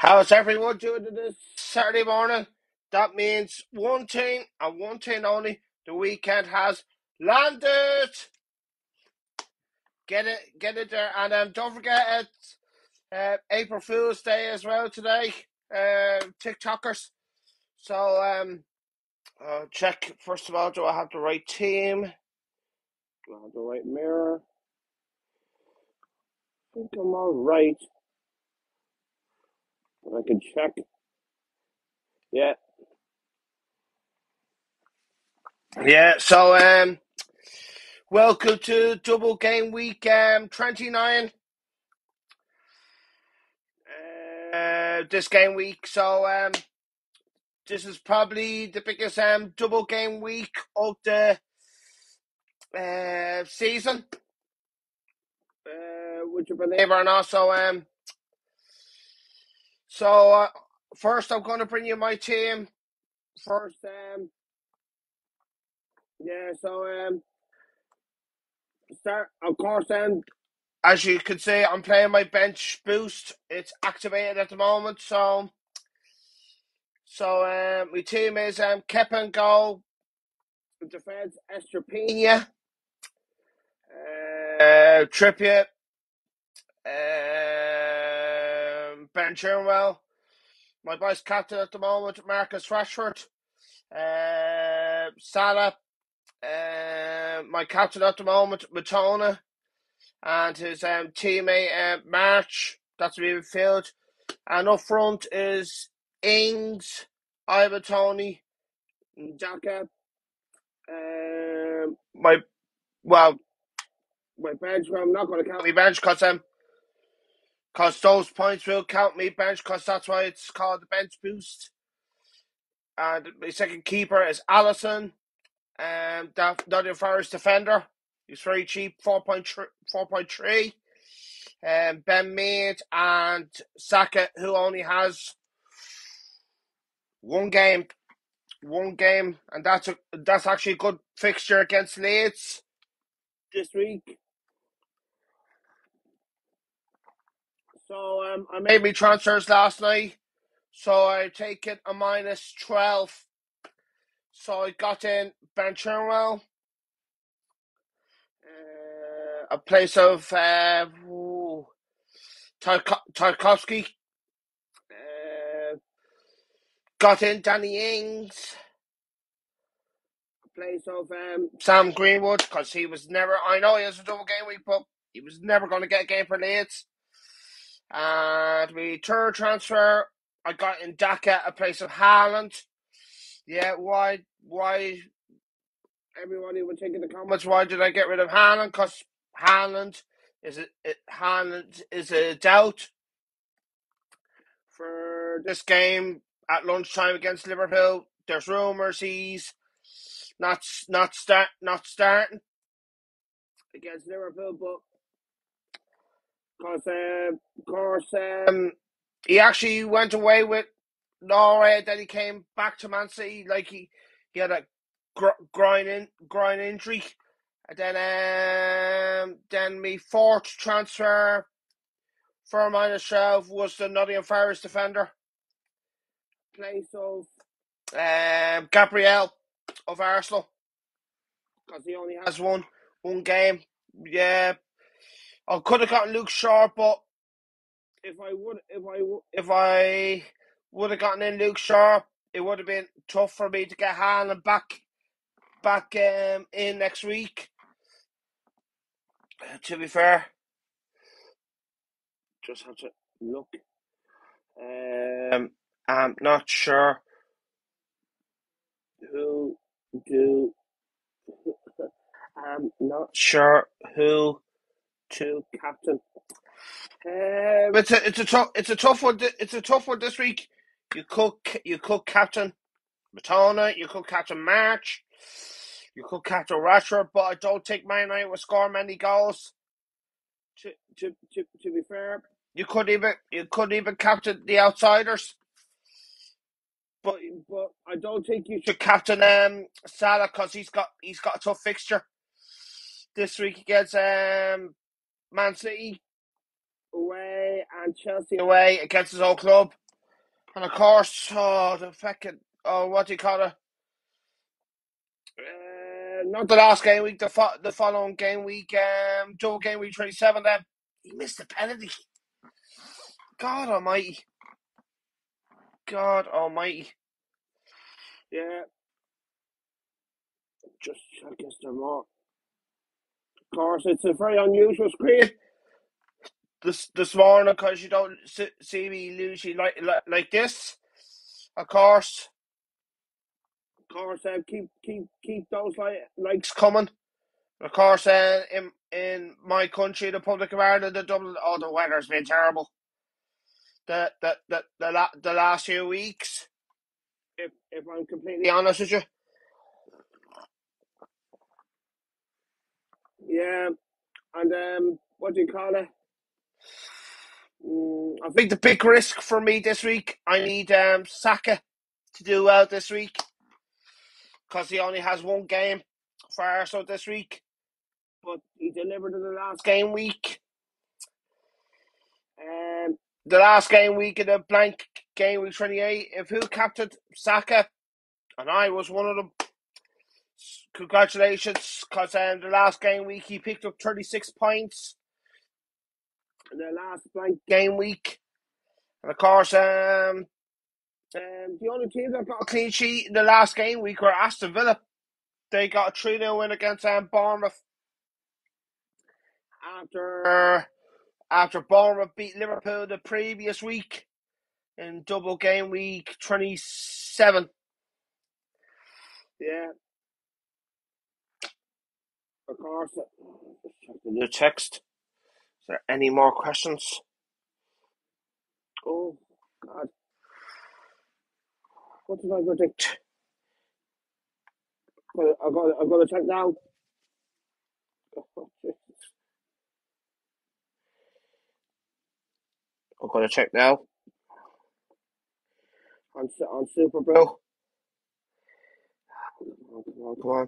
How's everyone doing this Saturday morning? That means one thing and one thing only. The weekend has landed. Get it there, and don't forget it's April Fool's Day as well today. TikTokers. So check first of all. Do I have the right team? Do I have the right mirror? I think I'm all right. I can check. Yeah. Yeah. So welcome to Double Game Week 29. This game week. So this is probably the biggest double game week of the season. Would you believe it or not? So first I'm going to bring you my team. First, start of course. As you can see, I'm playing my bench boost. It's activated at the moment. So my team is Kepa and goal. Defense Estepina, Trippier, Ben Chilwell. My vice captain at the moment, Marcus Rashford. Salah. My captain at the moment, Matona. And his teammate, March. That's the midfield. And up front is Ings, Ivan Tony, Jaka. My bench, I'm not going to count my bench because those points will count me bench because that's why it's called the bench boost. And my second keeper is Alisson, that Nottingham Forest defender. He's very cheap, 4.3. Ben Mead and Saka, who only has one game, and that's actually a good fixture against Leeds this week. So I made my transfers last night, so I take it a -12. So I got in Ben Chilwell, a place of Tarkovsky. Got in Danny Ings, a place of Sam Greenwood, because he was never. I know he has a double game week, but he was never going to get a game for Leeds. And my third transfer, I got in Daka, a place of Haaland. Yeah, why? Everybody would think in the comments, why did I get rid of Haaland? Because Haaland is a doubt for this game at lunchtime against Liverpool. There's rumours he's not starting against Liverpool, but of course he actually went away with Norway. Then he came back to Man City like he had a groin injury. And then my fourth transfer for -12 was the Nottingham Forest defender, place of Gabriel of Arsenal, because he only has one game. Yeah, I could have gotten Luke Shaw, but if I would have gotten in Luke Shaw, it would have been tough for me to get Haaland back in next week. To be fair, just have to look. I'm not sure who to captain. It's a tough one. It's a tough one this week. You could captain Matona. You could captain March. You could captain Rashford, but I don't think Man United will score many goals. To be fair, you could even captain the outsiders. But I don't think you should captain Salah, because he's got a tough fixture this week against Man City away and Chelsea away against his old club. And of course, the fucking, what do you call it? Not the last game week, the following game week, double game week 27. Then he missed the penalty. God Almighty, God Almighty. Yeah, just I guess they're more. Of course, it's a very unusual screen this morning because you don't see me usually like this. Of course, keep those likes coming. Of course, in my country, the Republic of Ireland, the Dublin, the weather's been terrible. The last few weeks, if I'm completely honest with you, yeah. And what do you call it? I think the big risk for me this week, I need Saka to do well this week because he only has one game for Arsenal this week, but he delivered in the last game week. The last game week in the blank game week 28, if who captained Saka, and I was one of them, congratulations, because the last game week he picked up 36 points in the last blank game week. And of course, the only team that got a clean sheet in the last game week were Aston Villa. They got a 3-0 win against Bournemouth after Bournemouth beat Liverpool the previous week in double game week 27. Yeah. Of course. The text. Is there any more questions? Oh, God. What did I predict? I've got to check now. I'm going to check now. On Super Bowl. Come on.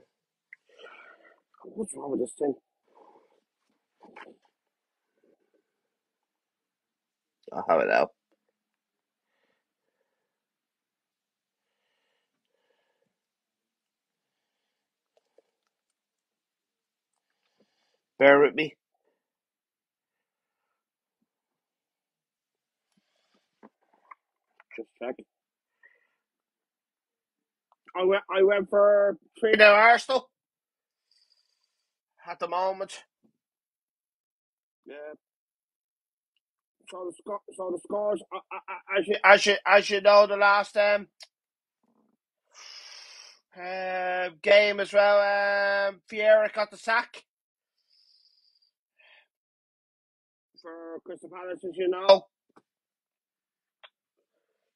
What's wrong with this thing? I'll have it now. Bear with me. Just check. I went for 3-0 Arsenal at the moment. Yeah. So the scores, as you know, the last game as well. Vieira got the sack for Crystal Palace, as you know,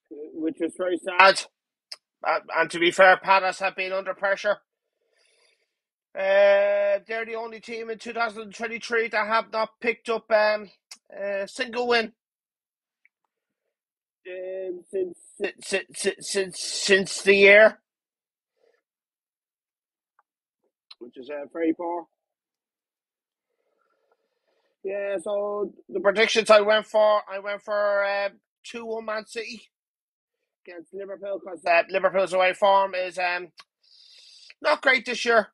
which is very sad. And to be fair, Palace have been under pressure. They're the only team in 2023 that have not picked up a single win since the year, which is very poor. Yeah, so the predictions I went for 2-1 Man City against Liverpool because Liverpool's away form is not great this year.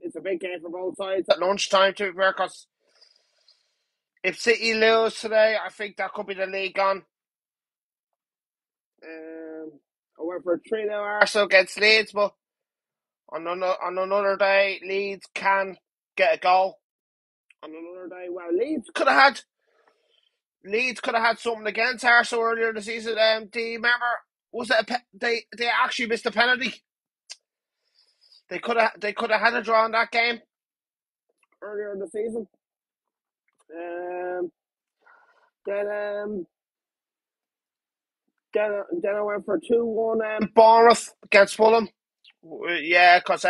It's a big game for both sides at lunchtime, to be fair, because if City lose today, I think that could be the league gone. I went for 3-0 Arsenal against Leeds, but on another day, Leeds can get a goal. On another day, well, Leeds could have had something against Arsenal earlier in the season. Do you remember? Was it they actually missed a penalty? They could have had a draw in that game earlier in the season. Then I went for 2-1 Bournemouth against Fulham. Yeah, because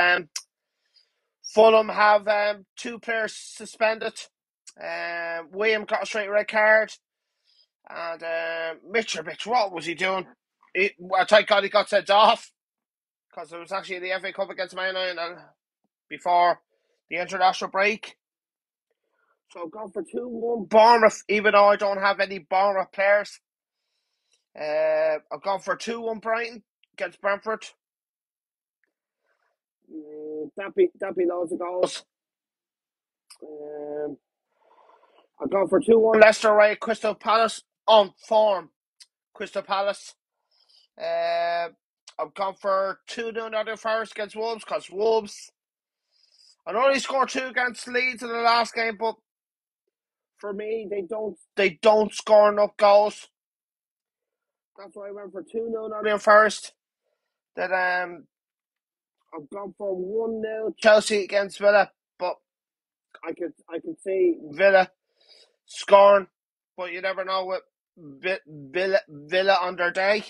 Fulham have two players suspended. William got a straight red card, and Mitrovic, what was he doing? I thank God he got sent off because it was actually the FA Cup against Man United before the international break. So I've gone for 2-1 Bournemouth, even though I don't have any Bournemouth players. I've gone for 2-1 Brighton against Brentford. That'd be loads of goals. I've gone for 2-1 Leicester away at Crystal Palace on form. Crystal Palace. I've gone for 2-0 Nottingham Forest against Wolves because Wolves. I know they scored 2 against Leeds in the last game, but for me, they don't score enough goals. That's why I went for 2-0 Nottingham Forest. Then I've gone for 1-0 Chelsea against Villa, but I could see Villa scoring, but you never know with Villa on their day.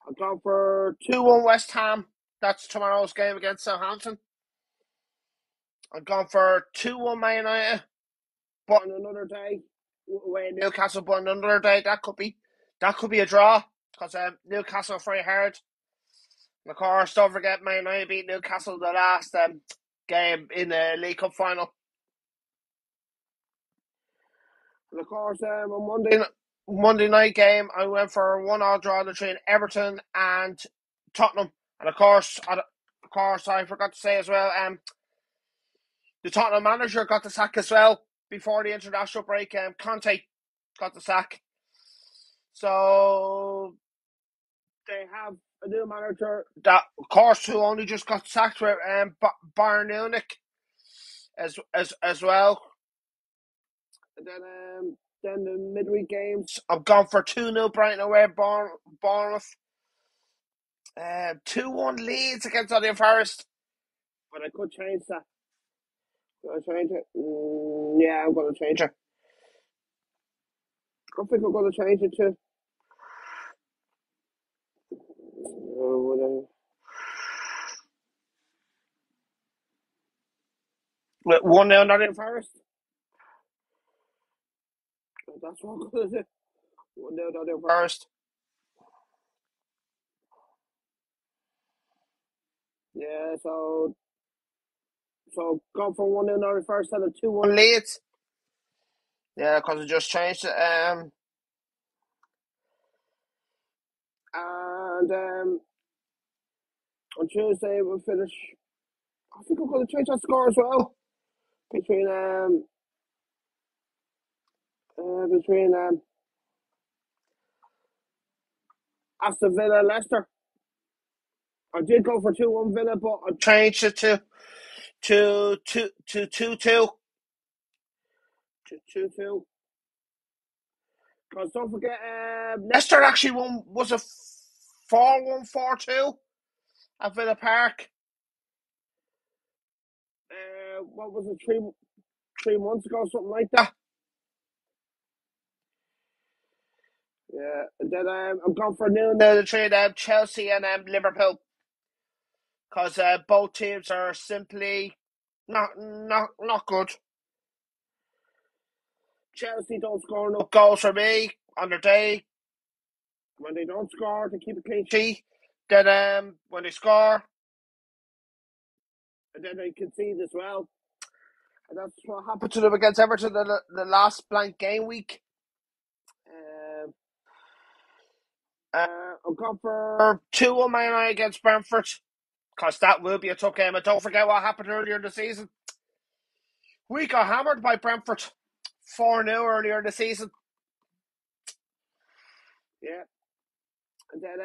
I've gone for 2-1 West Ham. That's tomorrow's game against Southampton. I've gone for 2-1 Man United. But on another day, away Newcastle, but on another day, that could be a draw because Newcastle are very hard. And of course, don't forget Man United beat Newcastle the last game in the League Cup final. And of course, on Monday night game, I went for a 1-1 draw between Everton and Tottenham. And of course, I forgot to say as well, the Tottenham manager got the sack as well before the international break. Conte got the sack. So they have a new manager that, of course, who only just got sacked with Bayern Munich as well. And then the midweek games, I've gone for 2-0 Brighton away Bournemouth. 2-1 Leeds against Nottingham Forest. But I could change that. Could I change it? Yeah, I'm going to change it. I think I'm going to change it too. 1-0 Nottingham Forest. That's what I'm going to do. 1-0 Nottingham Forest. Yeah, so gone for 1-0 Nottingham Forest and a 2-1 Leeds. Yeah, because I just changed it. And on Tuesday we'll finish. I think I'm going to change that score as well between Aston Villa and Leicester. I did go for 2-1 Villa, but I changed it to 2-2. Because don't forget, Leicester actually was a 4-1, 4-2 at Villa Park. What was it, 3 months ago, something like that? Yeah, and then I'm going for 0-0 between Chelsea and Liverpool. Because both teams are simply not good. Chelsea don't score enough goals for me on their day. When they don't score, they keep a clean sheet. Then when they score, and then they concede as well. And that's what happened to them against Everton the last blank game week. I'll go for 2-1 Man United against Brentford. Because that will be a tough game. And don't forget what happened earlier in the season. We got hammered by Brentford 4-0 earlier in the season. Yeah. And then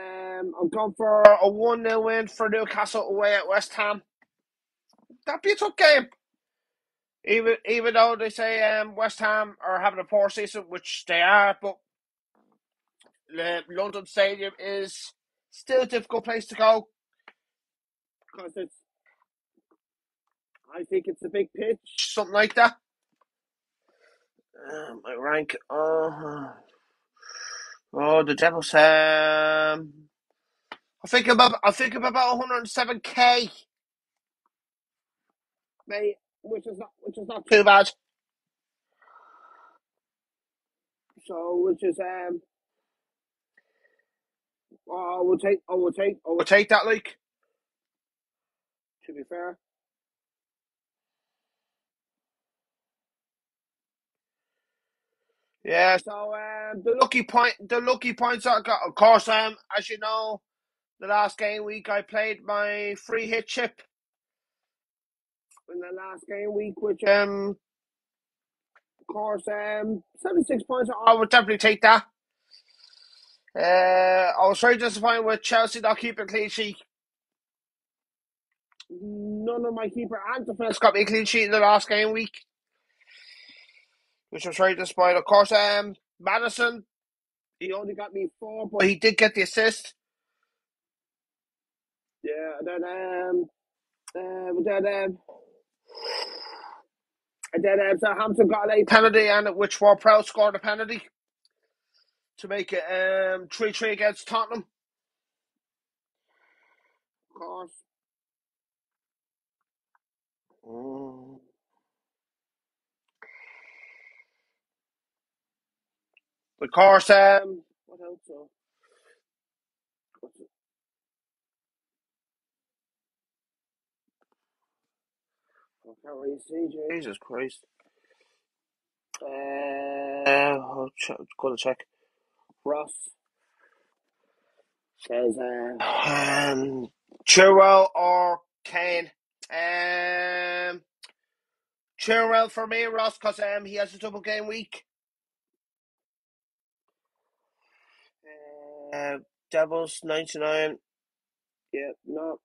I'm going for a 1-0 win for Newcastle away at West Ham. That'd be a tough game. Even though they say West Ham are having a poor season, which they are, but the London Stadium is still a difficult place to go. Because I think it's a big pitch, something like that. My rank. The Devils. I think I'm about 107k, mate, which is not too bad. So, which is we'll take that, like. To be fair. Yeah, so the lucky points I got, of course. As you know, the last game week I played my free hit chip in the last game week, which of course 76 points. I would definitely take that. I was very disappointed with Chelsea not keeping clean sheet. None of my keeper and defence got me a clean sheet in the last game week, which was very disappointing. Of course, Madison, he only got me four, but he did get the assist. Yeah, and then Southampton got a penalty, and which Ward-Prowse scored a penalty to make it 3-3 against Tottenham. Of course. Of course, what else? What's it? I can't really see. Jesus Christ. Go to check. Ross says, Chilwell or Kane. Chilwell for me, Ross, because he has a double game week. Devils 99. Yeah, not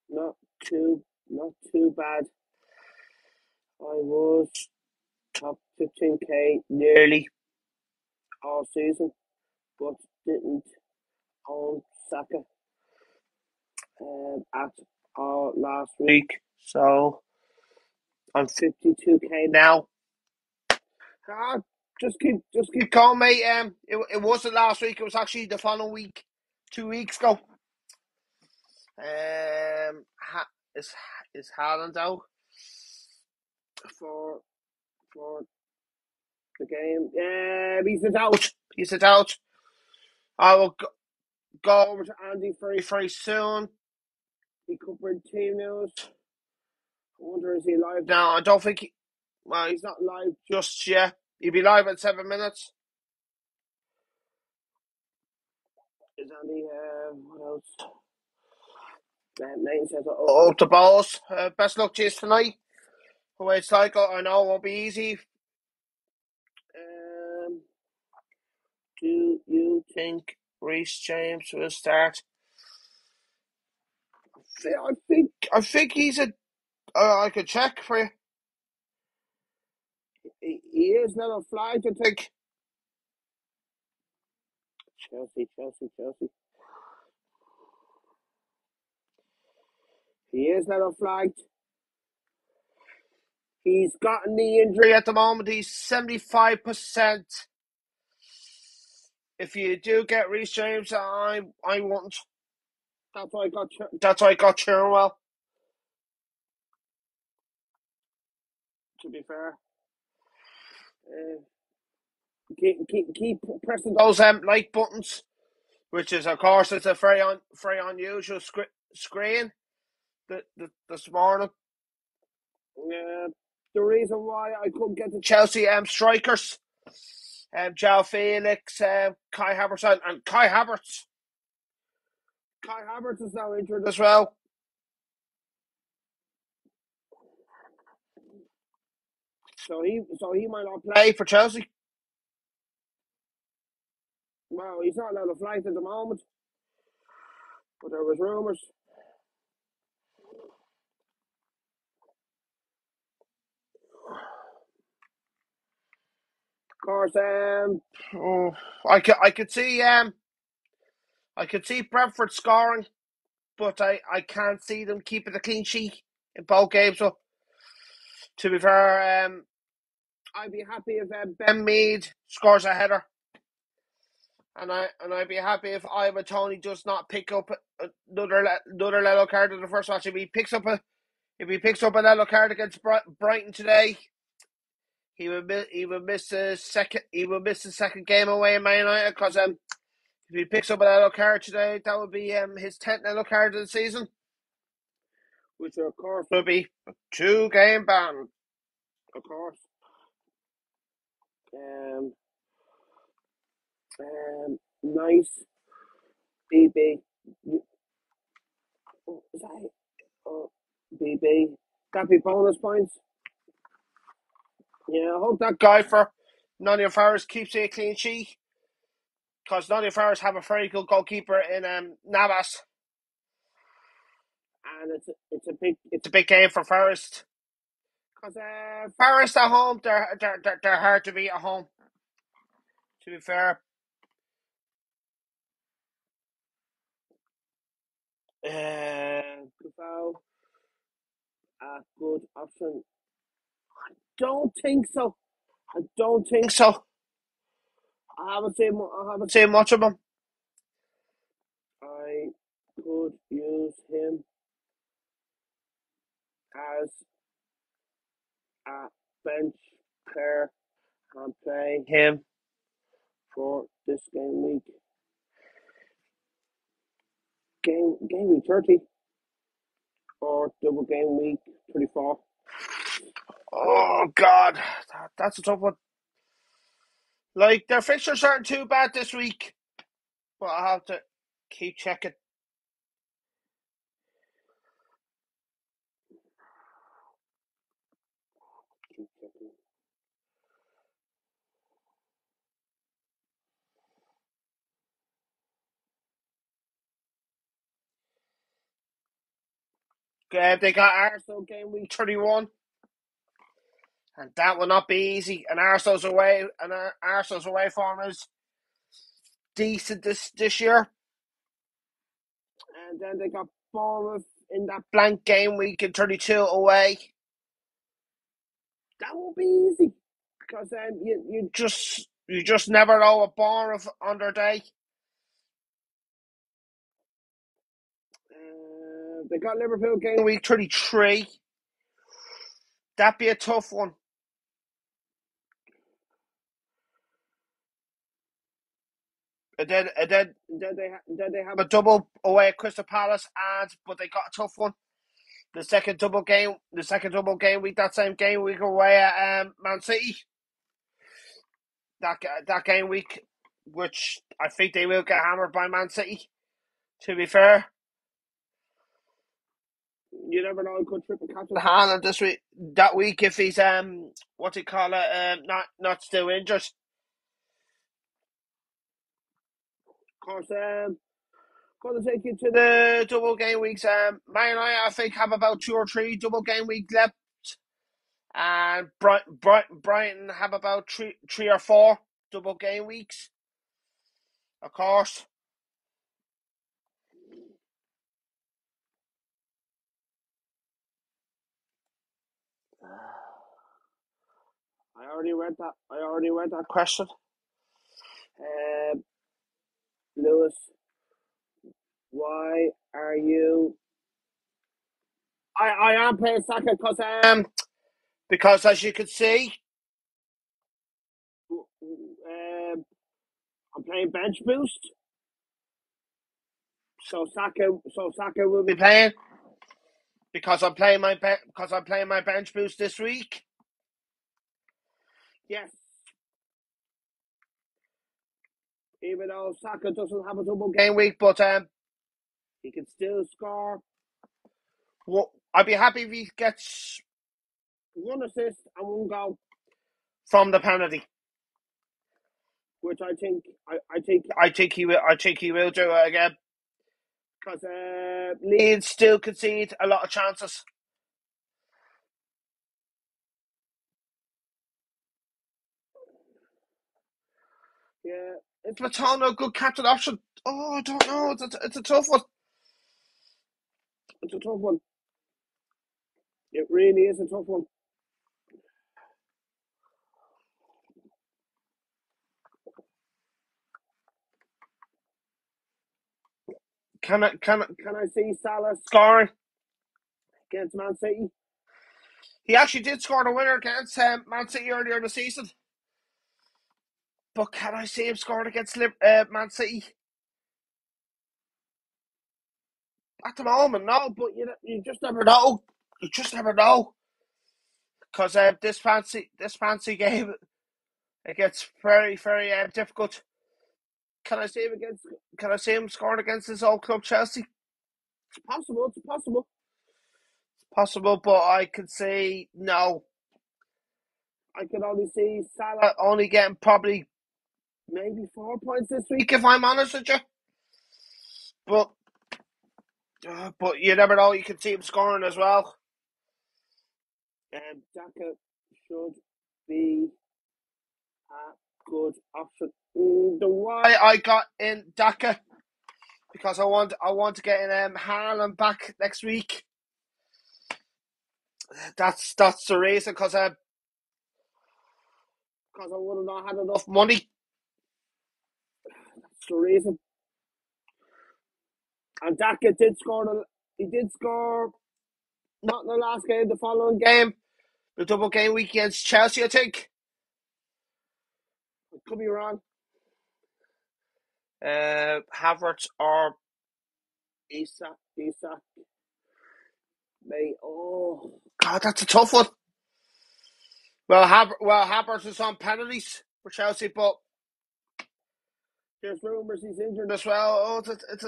not too bad. I was top 15k nearly all season, but didn't own Saka at all last week. So I'm 52k now. Ah, just keep calm, mate. It wasn't last week. It was actually the following week, 2 weeks ago. Is is Haaland out for for the game? Yeah, he's out. He's out. I will go over to Andy very very soon. He covered team news. I wonder is he live now? I don't think. Well, he's not live just yet. He'll be live in 7 minutes. Is Andy? What else? Nathan says, "Oh, the balls. Best luck to you tonight. The way it's like, I know it won't be easy. Um, do you think Reece James will start? I think he's a. I could check for you. He is now a flag. I think Chelsea. He is now a flag. He's gotten the injury at the moment. He's 75%. If you do get Reece James, I won't. That's why I got. That's why I got Chilwell. To be fair, keep pressing those like buttons, which is of course it's a very unusual screen this morning. The reason why I couldn't get the Chelsea strikers, João Felix, Kai Havertz, and Kai Havertz. Kai Havertz is now injured as well. So he might not play for Chelsea. Well, he's not allowed to flight at the moment, but there was rumours. Of course, I could see Brentford scoring, but I can't see them keeping a clean sheet in both games. So to be fair, I'd be happy if Ben Mead scores a header, and I'd be happy if Ivan Toney does not pick up another yellow card in the first match. If he picks up a yellow card against Brighton today, he will miss the second game away in Man United because if he picks up a yellow card today, that would be his 10th yellow card of the season, which of course will be a 2-game ban, of course. Nice. BB. Is that it? Oh, BB. That'd be bonus points. Yeah, I hope that guy for Nottingham Forest keeps a clean sheet because Nottingham Forest have a very good goalkeeper in Navas, and it's a big game for Forest because Forest at home they're hard to beat at home. To be fair, good foul, good option. Don't think so. I don't think so. I haven't seen much of him. I could use him as a bench player and play him for this game week. Game week 30 or double game week 34. Oh God, that's a tough one. Like their fixtures aren't too bad this week, but I have to keep checking. Keep checking. They got Arsenal game week 31, and that will not be easy. And Arsenal's away form is decent this year. And then they got Bournemouth in that blank game week in 32 away. That won't be easy because you just never know a Bournemouth on their day. They got Liverpool game week 33. That'd be a tough one. And then they have a double away at Crystal Palace, but they got a tough one. The second double game week, that same game week away at Man City. That game week, which I think they will get hammered by Man City. To be fair, you never know. He could triple captain Haaland that week if he's what do you call it, not still injured. Of course, going to take you to the double game weeks. Man United, I think, have about 2 or 3 double game weeks left, and Brighton have about three or 4 double game weeks. Of course. I already read that question. Lewis, why are you? I am playing Saka because as you can see, I'm playing bench boost, so Saka will be playing because I'm playing my bench boost this week. Yes, even though Saka doesn't have a double game week, but he can still score. Well, I'd be happy if he gets 1 assist and 1 goal from the penalty, which I think he will do it again because Leeds still concede a lot of chances. Yeah, it's Matano a good captain option? Oh, I don't know. It's a tough one. It's a tough one. It really is a tough one. Can I see Salah scoring against Man City? He actually did score the winner against Man City earlier in the season. But can I see him scoring against Man City? At the moment, no. But you just never know. You just never know. Because this fancy game, it gets very, very difficult. Can I see him against? Can I see him scoring against his old club, Chelsea? It's possible. It's possible. Possible, but I could say no. I could only see Salah only getting probably maybe 4 points this week, if I'm honest with you. But you never know. You can see him scoring as well. Daka should be a good option. The why I got in Daka because I want to get in Haaland back next week. That's the reason because I would have not had enough money. That's the reason. And Daka did score. He did score not in the last game, the following game, the double game week against Chelsea. I think. I could be wrong. Havertz or Isak. Mate, oh God, that's a tough one. Well, Havertz is on penalties for Chelsea, but there's rumours he's injured as well. Oh, it's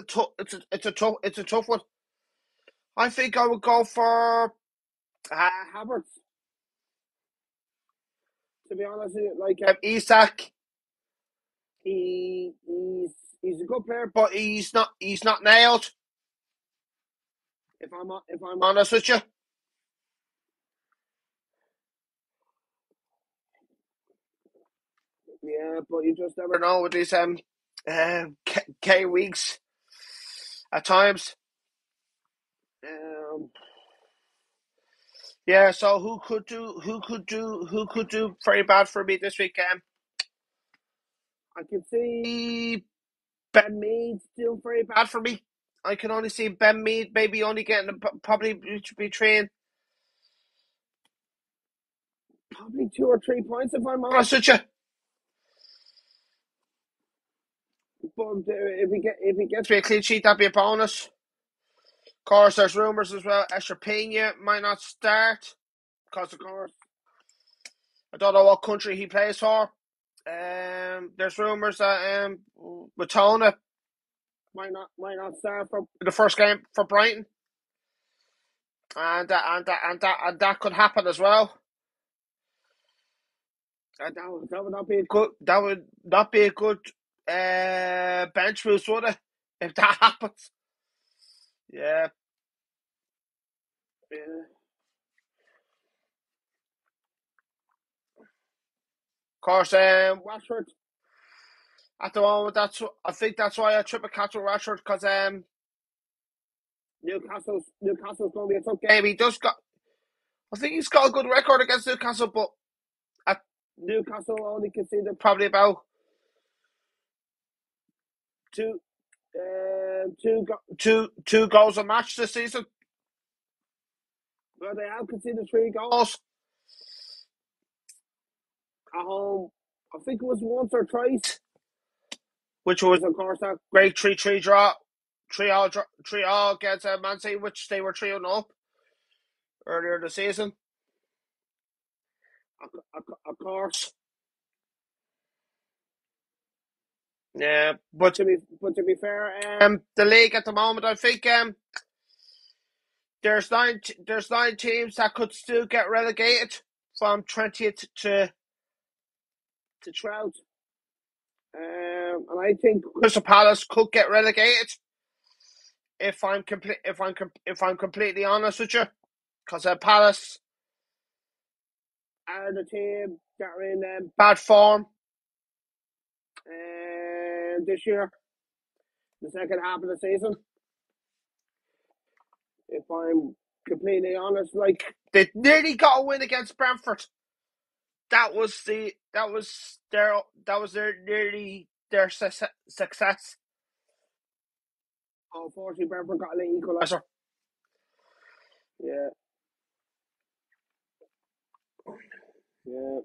a tough one. I think I would go for Havertz. To be honest, like Isak, he's a good player, but he's not nailed. If I'm honest with you. Yeah, but you just never know with these K weeks at times. Yeah, so who could do very bad for me this week? I can see Ben Mead still very bad for me. I can only see Ben Mead maybe only getting probably between probably 2 or 3 points if I'm honest with you. But if he gets me a clean sheet, that'd be a bonus. Of course, there's rumours as well. Estrapina might not start because, of course, I don't know what country he plays for. There's rumours that Matona might not start for the first game for Brighton, and that could happen as well. That would not be a good. That would not be a good bench boost, would it? If that happens, yeah. Yeah. Of course, Rashford. At the moment, I think that's why I triple catch with Rashford because Newcastle's going to be a tough game. I think he's got a good record against Newcastle, but at Newcastle only conceded probably about two, two goals a match this season. Well, they have conceded 3 goals at home. I think it was once or twice, which was of course that great 3-3 draw, 3-3 against Man City, which they were 3-0 up earlier in the season. Of course. Yeah, but to be fair, the league at the moment, I think there's nine teams that could still get relegated from 20th to 12th, and I think Crystal Palace could get relegated if I'm completely honest with you, because Palace are the team that are in bad form this year, the second half of the season. If I'm completely honest, like they nearly got a win against Brentford. That was nearly their success. Unfortunately, Brentford got an equaliser. Yeah. Yeah.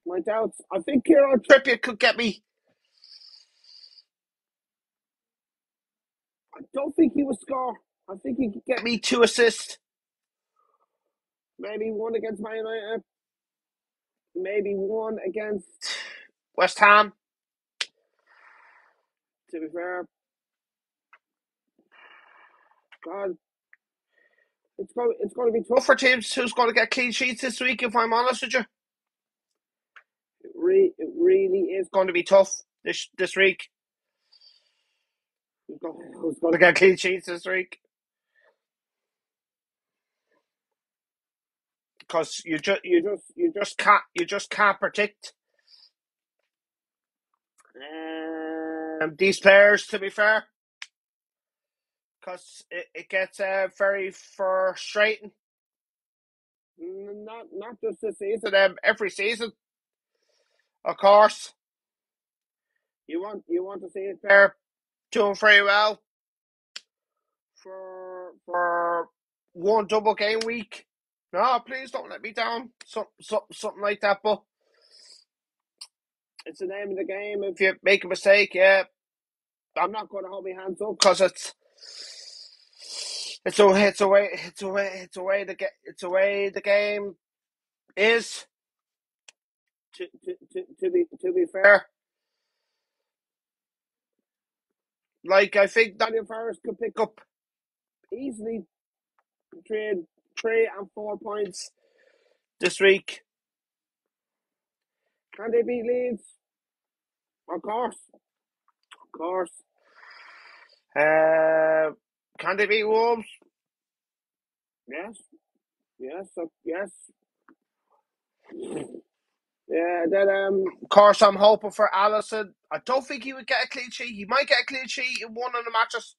My doubts. I think Kieran Trippier could get me. I don't think he would score. I think he could get me 2 assists. Maybe one against Man United. Maybe one against West Ham. To be fair, God, it's going to be tough for teams who's going to get clean sheets this week. If I'm honest with you, it really is going to be tough this week. Who's going to get clean sheets this week? Because you just can't predict these players. To be fair, because it gets very frustrating. Not just this season, every season, of course. You want to see a player doing very well for one double game week. No, please don't let me down. Something like that. But it's the name of the game. If you make a mistake, yeah, I'm not going to hold my hands up because it's a way the game is. To be fair, like I think Daniel Farris could pick up easily between 3 and 4 points this week. Can they beat Leeds? Of course, of course. Can they beat Wolves? Yes, yes. Yeah, then of course I'm hoping for Alisson. I don't think he would get a clean sheet. He might get a clean sheet in one of the matches,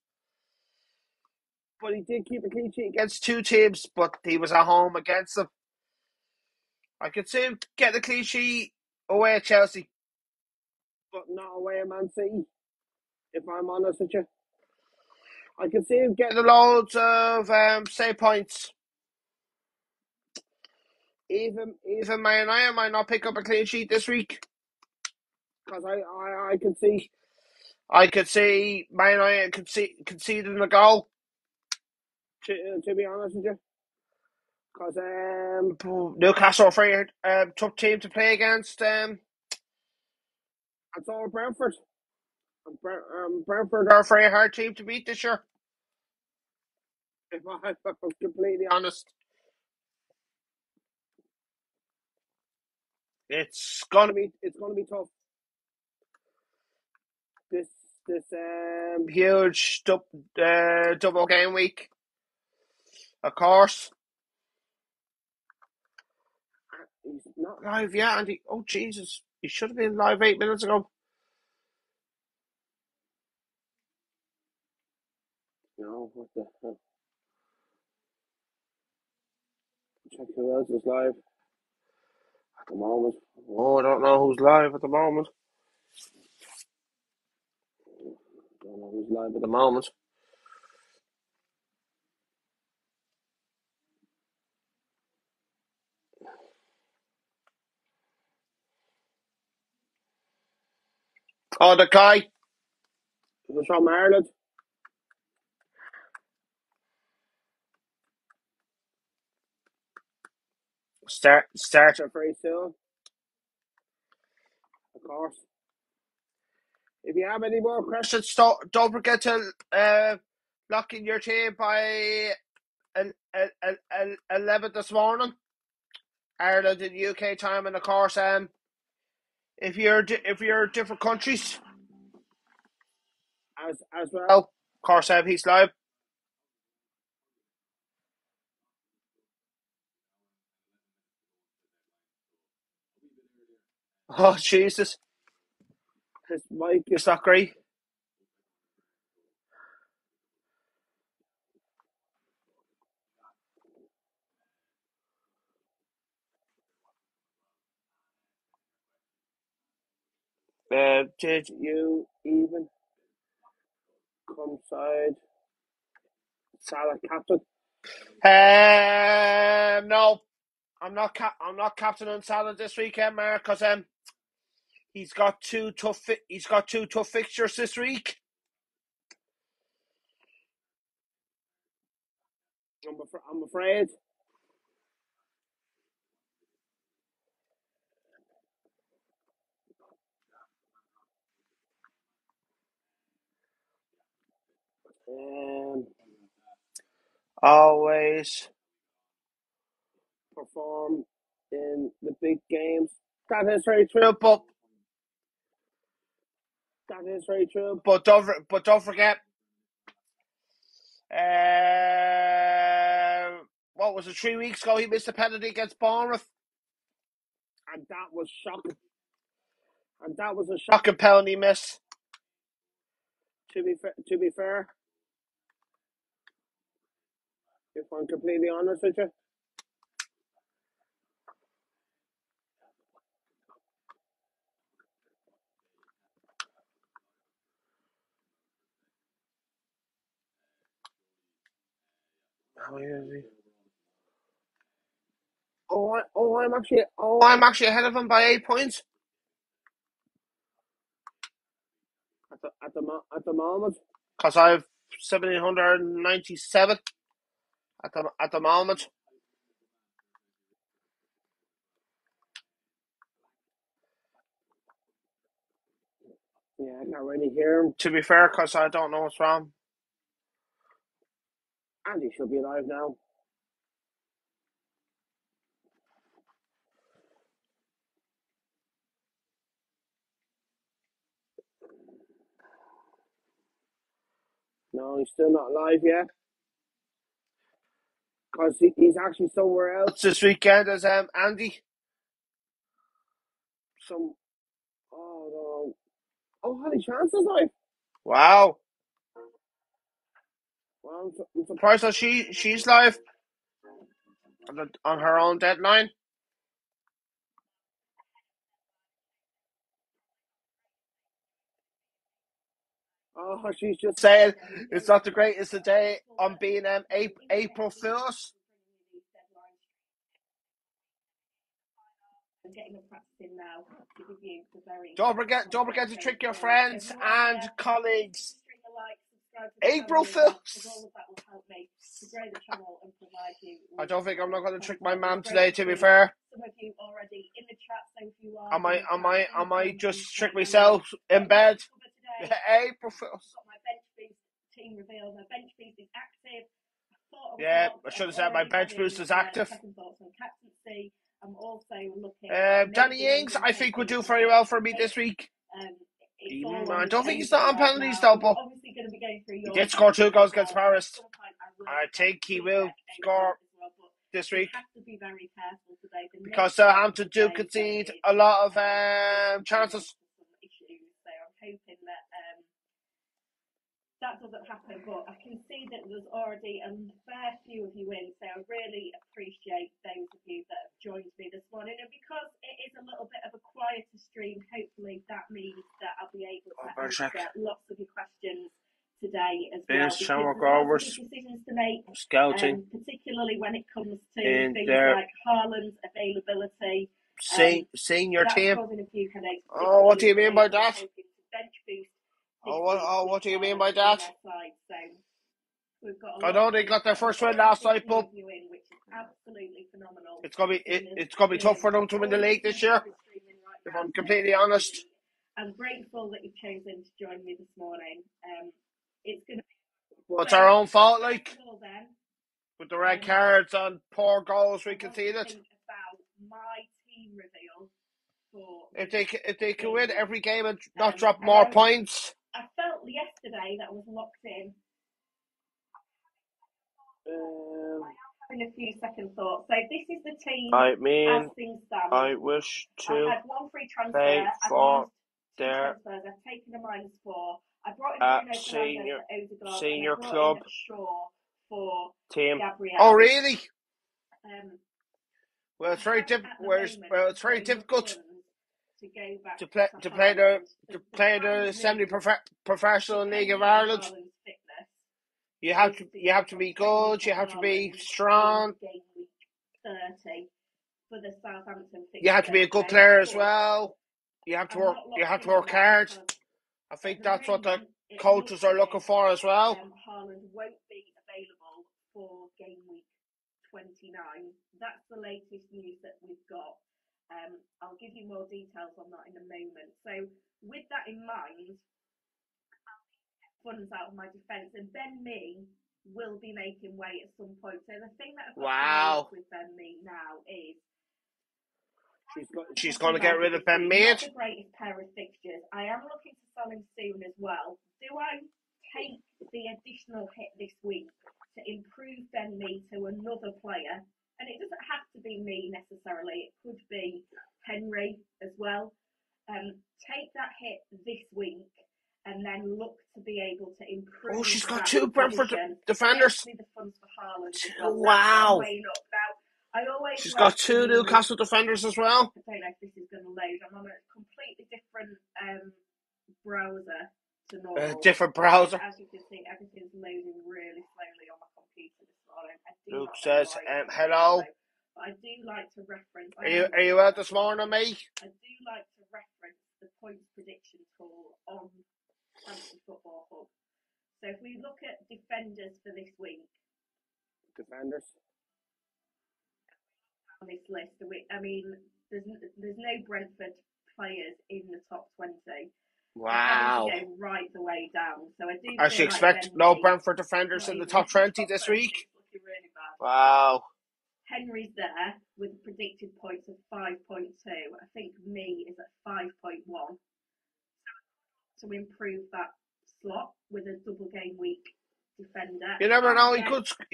but he did keep a clean sheet against two teams. But he was at home against them. I could see him get a clean sheet away at Chelsea, but not away at Man City. If I'm honest with you, I can see him getting loads of save points. Even Man United might not pick up a clean sheet this week because I could see Man United conceding a goal. To be honest with you, because Newcastle are a very tough team to play against. And so are Brentford. Brentford are a very hard team to beat this year. If I'm completely honest, it's gonna be tough. This huge double game week, of course. He's not live yet, and oh Jesus, he should have been live 8 minutes ago. No, what the hell? Check who else is live at the moment. Oh, I don't know who's live at the moment. Don't know who's live at the moment. Oh, the guy who's from Ireland. Starting very soon, of course. If you have any more questions, don't forget to lock in your team by 11 this morning, Ireland and UK time, and of course, if you're different countries as well, of course, he's live. Oh Jesus, his mic is not great. Did you even come side Salah captain? No, I'm not captain on Salah this weekend, Mark, because he's got two tough fixtures this week. I'm afraid. Always perform in the big games. That is very true, but don't forget. What was it? 3 weeks ago, he missed a penalty against Bournemouth, and that was shocking. And that was a shocking penalty miss. To be fair, if I'm completely honest with you. I'm actually ahead of him by 8 points at the moment, because I have 1,797 at the moment. Yeah, I can't really hear him, to be fair, because I don't know what's wrong. Andy should be alive now. No, he's still not alive yet. Because he's actually somewhere else this weekend as Andy. Oh no. Holly Chance's live. Wow. Well, I'm surprised that she's live on her own deadline. Oh, she's just saying it's not the greatest of day on being April Fools. Don't forget to trick your friends and colleagues. April Fools. I don't think I'm not going to trick my mum today, to be fair. I might just trick myself in bed. April Fools. Yeah, I should have said my bench boost is active. Danny Ings, I think, would do very well for me this week. I don't think he's not on penalties though, but he did score 2 goals against Paris. I think he will score this week, because Southampton do concede a lot of chances. That doesn't happen, but I can see that there's already a fair few of you in, so I really appreciate those of you that have joined me this morning. And because it is a little bit of a quieter stream, hopefully that means that I'll be able to answer lots of your questions today as well. Because there's lots of decisions to make, scouting, particularly when it comes to things like Haaland's availability. Senior team. Oh, what do you mean by that? What do you mean by that? I know they got their first win last night, but it's gonna be tough for them to win the league this year, if I'm completely honest. I'm grateful that you've chosen to join me this morning. It's our own fault, like, with the red cards and poor goals we conceded. If they can win every game and not drop more points. I felt yesterday that was locked in. Having a few second thoughts. So this is the team. I mean, as things stand. I wish to I had one free transfer. Pay for their transfers. I've taken a -4. I brought in senior club for team. Gabriel. Oh really? Well, it's very it's very difficult to play the semi-professional League of Ireland. You have to be good. You have to be strong. You have to be a good player as well. You have to work. You have to work hard. I think that's what the coaches are looking for as well. Haaland won't be available for game week 29. That's the latest news that we've got. I'll give you more details on that in a moment. So, with that in mind, funds out of my defence, and Ben Mee will be making weight at some point. So the thing that I've got to deal Wow. with Ben Mee now is She's going talking to get about it rid of this Ben week. Not Mead. the greatest pair of fixtures. I am looking to sell him soon as well. Do I take the additional hit this week to improve Ben Mee to another player? And it doesn't have to be me necessarily. It could be Henry as well. Take that hit this week and then look to be able to Oh, improve she's got that two Brentford position. Gets defenders. me the funds for Haaland as well. That's what I'm Wow. weighing up now. I always She's got like to two use, Newcastle defenders as well. I don't know if this is going to load. I'm on a completely different browser to normal. Different browser. As you can see, everything's loading really slowly on my computer this morning. I do Luke not know says, why it's hello. slow, but I do like to reference. Are you out this morning, mate? I do like to reference the points prediction tool on Fantasy Football Hub. So if we look at defenders for this week, Defenders on this list, I mean, there's no Brentford players in the top 20. Wow. Having to go right the way down. So I do actually feel expect like no Brentford defenders in the top 20 this week. It's looking really bad. Wow. Henry's there with predicted points of 5.2. I think Mee is at 5.1. To improve that slot with a double game week defender. You never know. He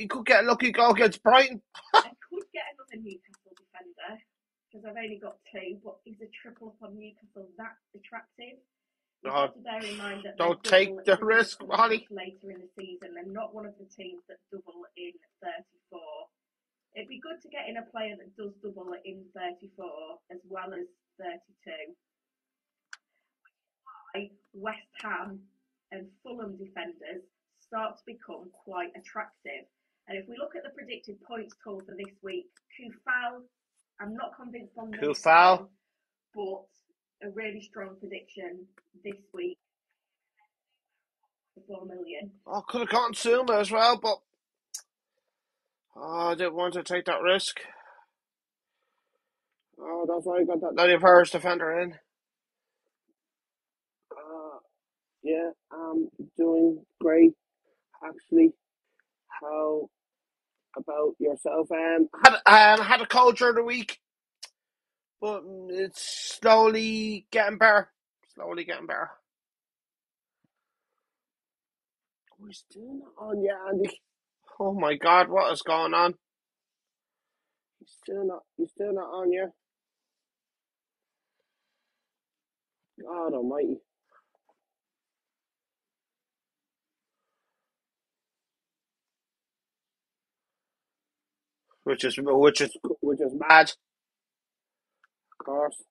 could get a lucky goal against Brighton. I could get another Newcastle defender because I've only got two, but is a triple up on Newcastle that attractive? You've got to bear in mind that don't take the risk, Holly. Later in the season, they're not one of the teams that double in 34. It'd be good to get in a player that does double in 34 as well as 32. West Ham and Fulham defenders start to become quite attractive. And if we look at the predicted points total for this week, Kufal, I'm not convinced on this one, but a really strong prediction this week. 4 million. I could have gotten Suma as well, but I didn't want to take that risk. Oh, that's why I got that Nottingham Forest defender in. Yeah, I'm doing great, actually. How about yourself? Had a cold during the week, but it's slowly getting better. Slowly getting better. Oh, he's still not on yet, Andy. Oh my God, what is going on? He's still not on yet. God Almighty. Which is mad. Of course.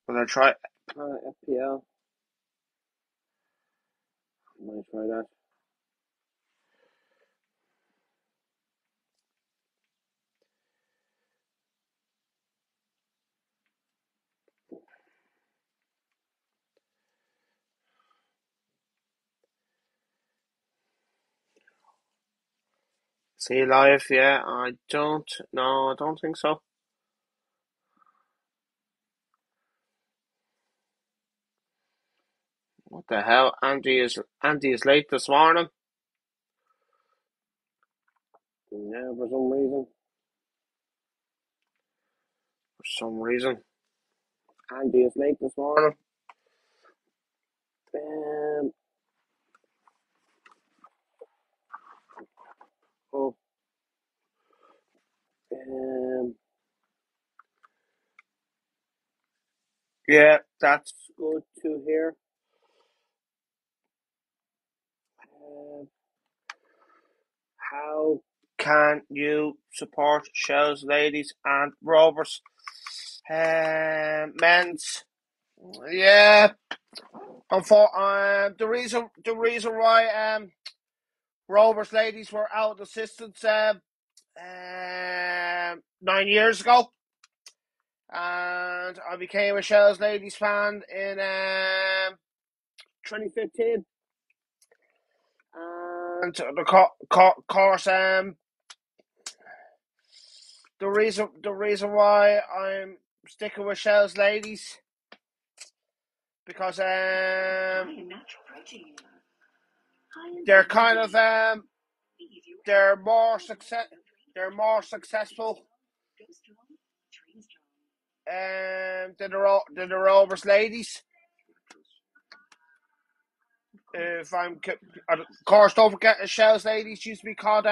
When I try FPL, I might try that. See live, yeah. I don't think so. What the hell? Andy is late this morning. Yeah, for some reason. Andy is late this morning. Oh. Yeah, that's good to hear. How can you support Shells Ladies and Rovers men's? Yeah, the reason why Rovers Ladies were out of assistance 9 years ago, and I became a Shells Ladies fan in 2015. And of course, reason why I'm sticking with Shell's ladies because they're kind of they're more successful than the Rovers ladies. If I'm of course, don't forget the Shell's ladies used to be called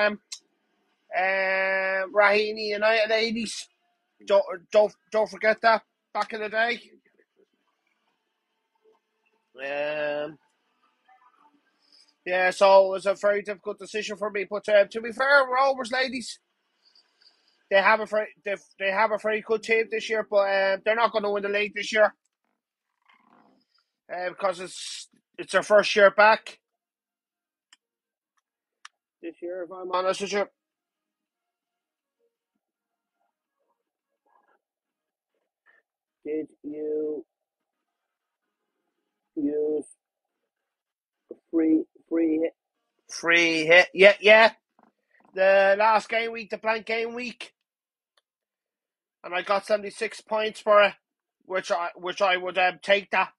Raheny United ladies. Don't forget that back in the day. Yeah, so it was a very difficult decision for me. But to be fair, Rovers ladies, they have a very good team this year, but they're not going to win the league this year because it's their first year back this year. If I'm honest with you, did you use free hit? Yeah. The last game week, the blank game week, and I got 76 points for it, which I would take that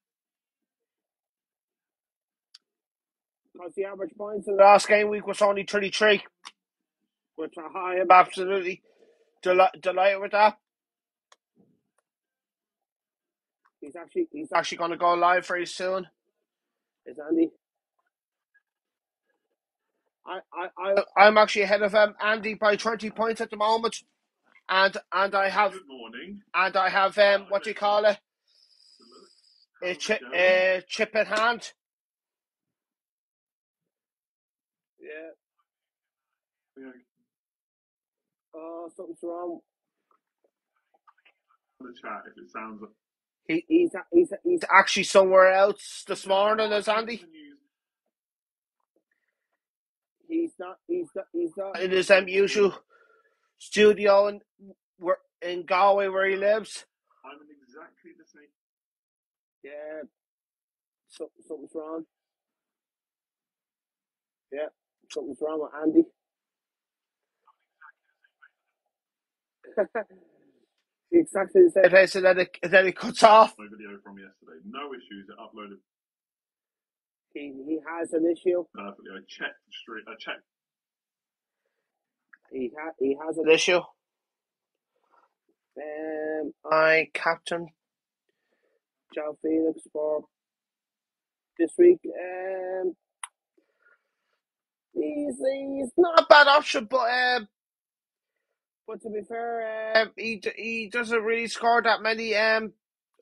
because the average points in the last game week was only 33, which I am absolutely delighted with that. He's actually going to go live very soon. Is Andy? I'm actually ahead of Andy by 20 points at the moment, and I have what do you call it? A chip in hand. Yeah. Oh, something's wrong. The chat if it sounds. He's actually somewhere else this morning, is Andy? He's not in his usual studio in Galway where he lives. I'm in exactly the same. Yeah, something's wrong. Yeah, something's wrong with Andy. Exactly the same place, and then it cuts off. My video from yesterday, no issues. It uploaded. He has an issue. Perfectly. I checked. He has an issue. I captain João Felix for this week. He's not a bad option, but to be fair, he doesn't really score that many.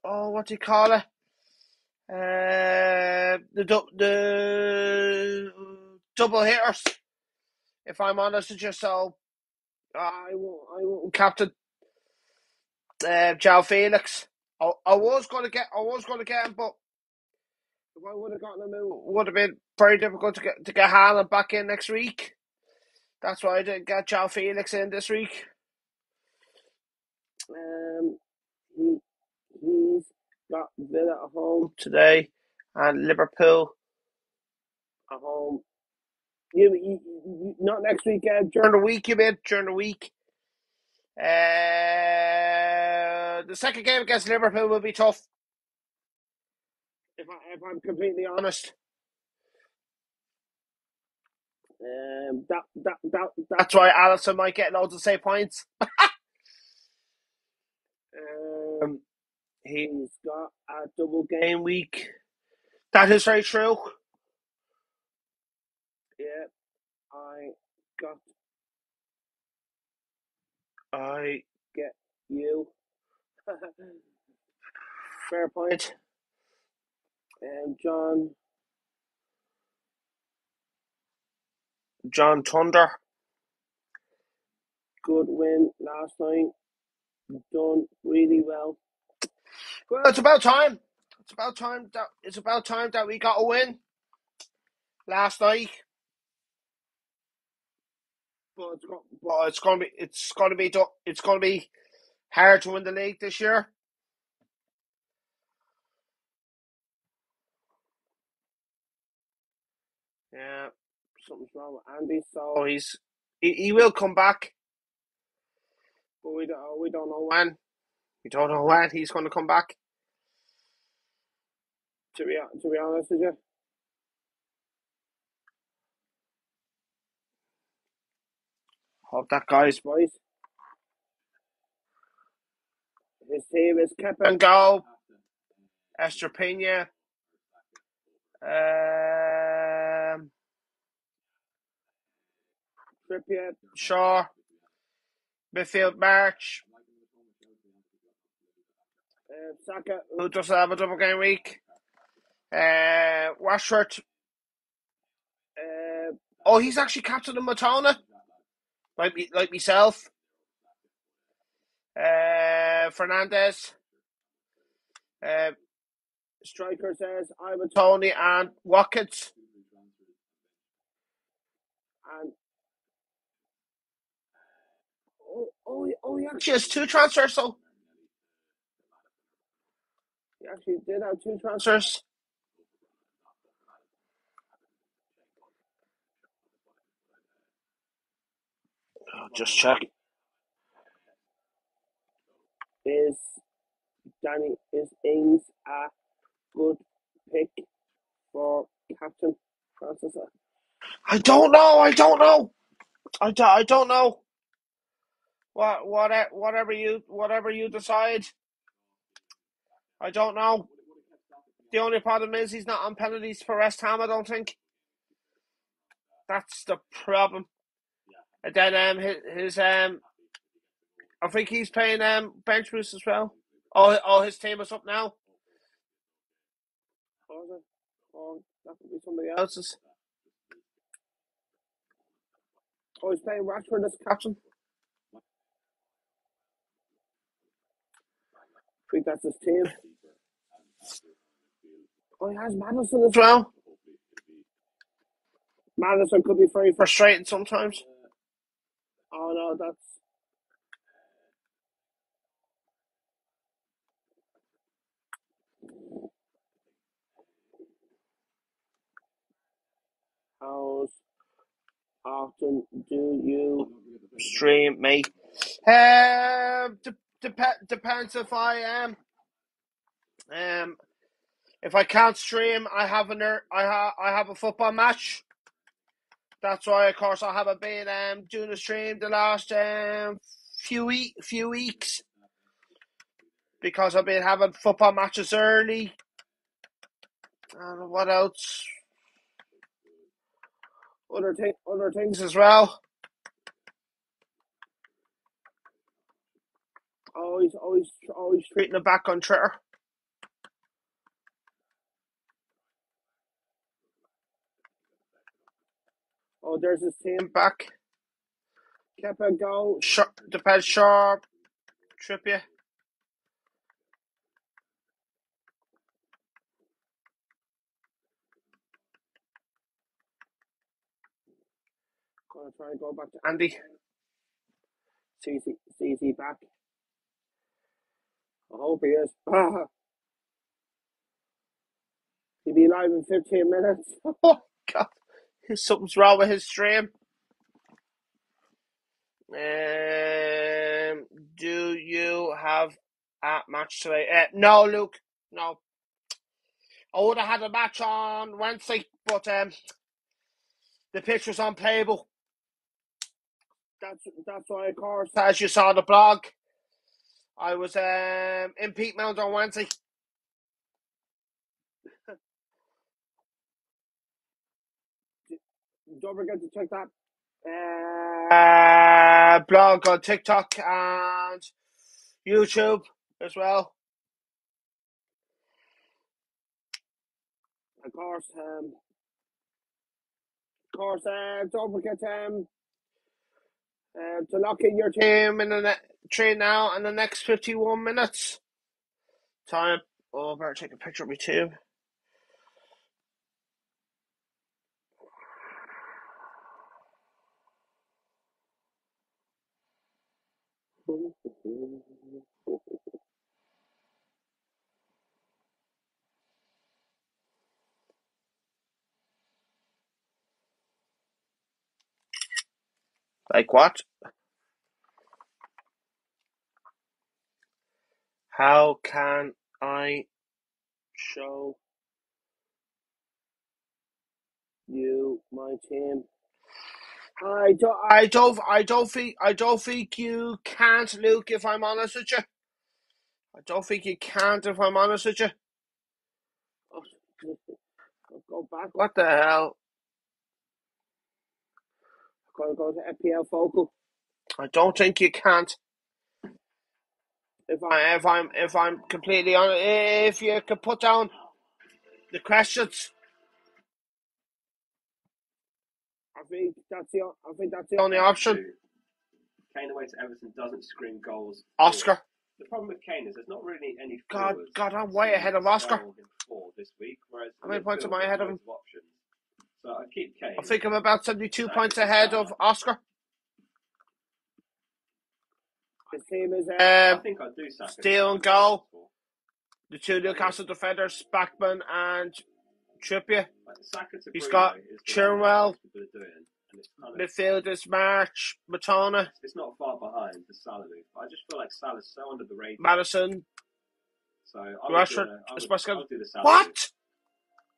What do you call it? The double hitters. If I'm honest with you, so I won't captain João Felix. I was going to get him, but if I would have gotten him, it would have been very difficult to get Haaland back in next week. That's why I didn't get João Felix in this week. He's got Villa at home today and Liverpool at home. You not next week. During the week, you mean during the week. The second game against Liverpool will be tough. If I'm completely honest. That's why Alisson might get loads of save points. He's got a double game week. That is very true. Yeah, I get you. Fair point. John Thunder. Good win last night. Done really well. Well, it's about time. It's about time that we got a win last night. But it's going to be hard to win the league this year. Yeah, something's wrong with Andy. So he will come back. but we don't know when. We don't know when he's going to come back. To be honest with you, hope that guy's voice. His team is kept and go. Esther Pena. Trippier, Shaw, midfield March, Saka, who doesn't have a double game week, Rashford. Oh, he's actually captain of Matona, like myself. Fernandez. Striker says Ivan Tony and Watkins. And he actually has two transfers, so he actually did have two transfers. Just check. Is Ings a good pick for captain Francis? I don't know. I don't know. I don't know. Whatever you decide. I don't know. The only problem is he's not on penalties for West Ham. I don't think. That's the problem. And then his I think he's playing bench boost as well. Oh, his team is up now. Oh, that could be somebody else's. Oh, he's playing Rashford as captain. I think that's his team. Oh, he has Madison as well. Madison could be very frustrating sometimes. Oh no, that's how often do you stream, mate? Depends if I am. If I can't stream, I have a football match. That's why, of course, I haven't been doing a stream the last few weeks because I've been having football matches early. And what else? Other things as well. Always treating it back on Twitter. Oh, there's his team back. Kepa go. Depends Sharp. Trippier. Gonna try and go back to Andy. CC back. I hope he is. He'll be live in 15 minutes. Oh, God. Something's wrong with his stream. Do you have a match today? No, Luke. No. I would have had a match on Wednesday, but the pitch was unplayable. That's why, of course, as you saw the blog, I was in Peakmount on Wednesday. Don't forget to check that blog on TikTok and YouTube as well. Of course, don't forget to lock in your team in the train now in the next 51 minutes. Time. Oh, I better take a picture of me too. Like what? How can I show you my team? I don't think you can't, Luke. If I'm honest with you, I don't think you can't. If I'm honest with you, go back. What the hell? I'm gonna go to FPL Focal. I don't think you can't. If I'm completely honest, if you could put down the questions, I think that's the only option. Kane away to Everton doesn't scream goals. Oscar. The problem with Kane is there's not really any God, forwards. I'm way ahead of Oscar. This week, whereas how many points am I ahead of him? Options. So I keep Kane. I think I'm about 72 points ahead of Oscar. His team is I think I do Steele and goal. The two Newcastle defenders, Spackman and Trippier. He's got Chilwell. Midfielders, March, Matona. It's not far behind the Salah move, but I just feel like Salah's so under the radar. Madison. So Rashford. I would do the Salah what? move.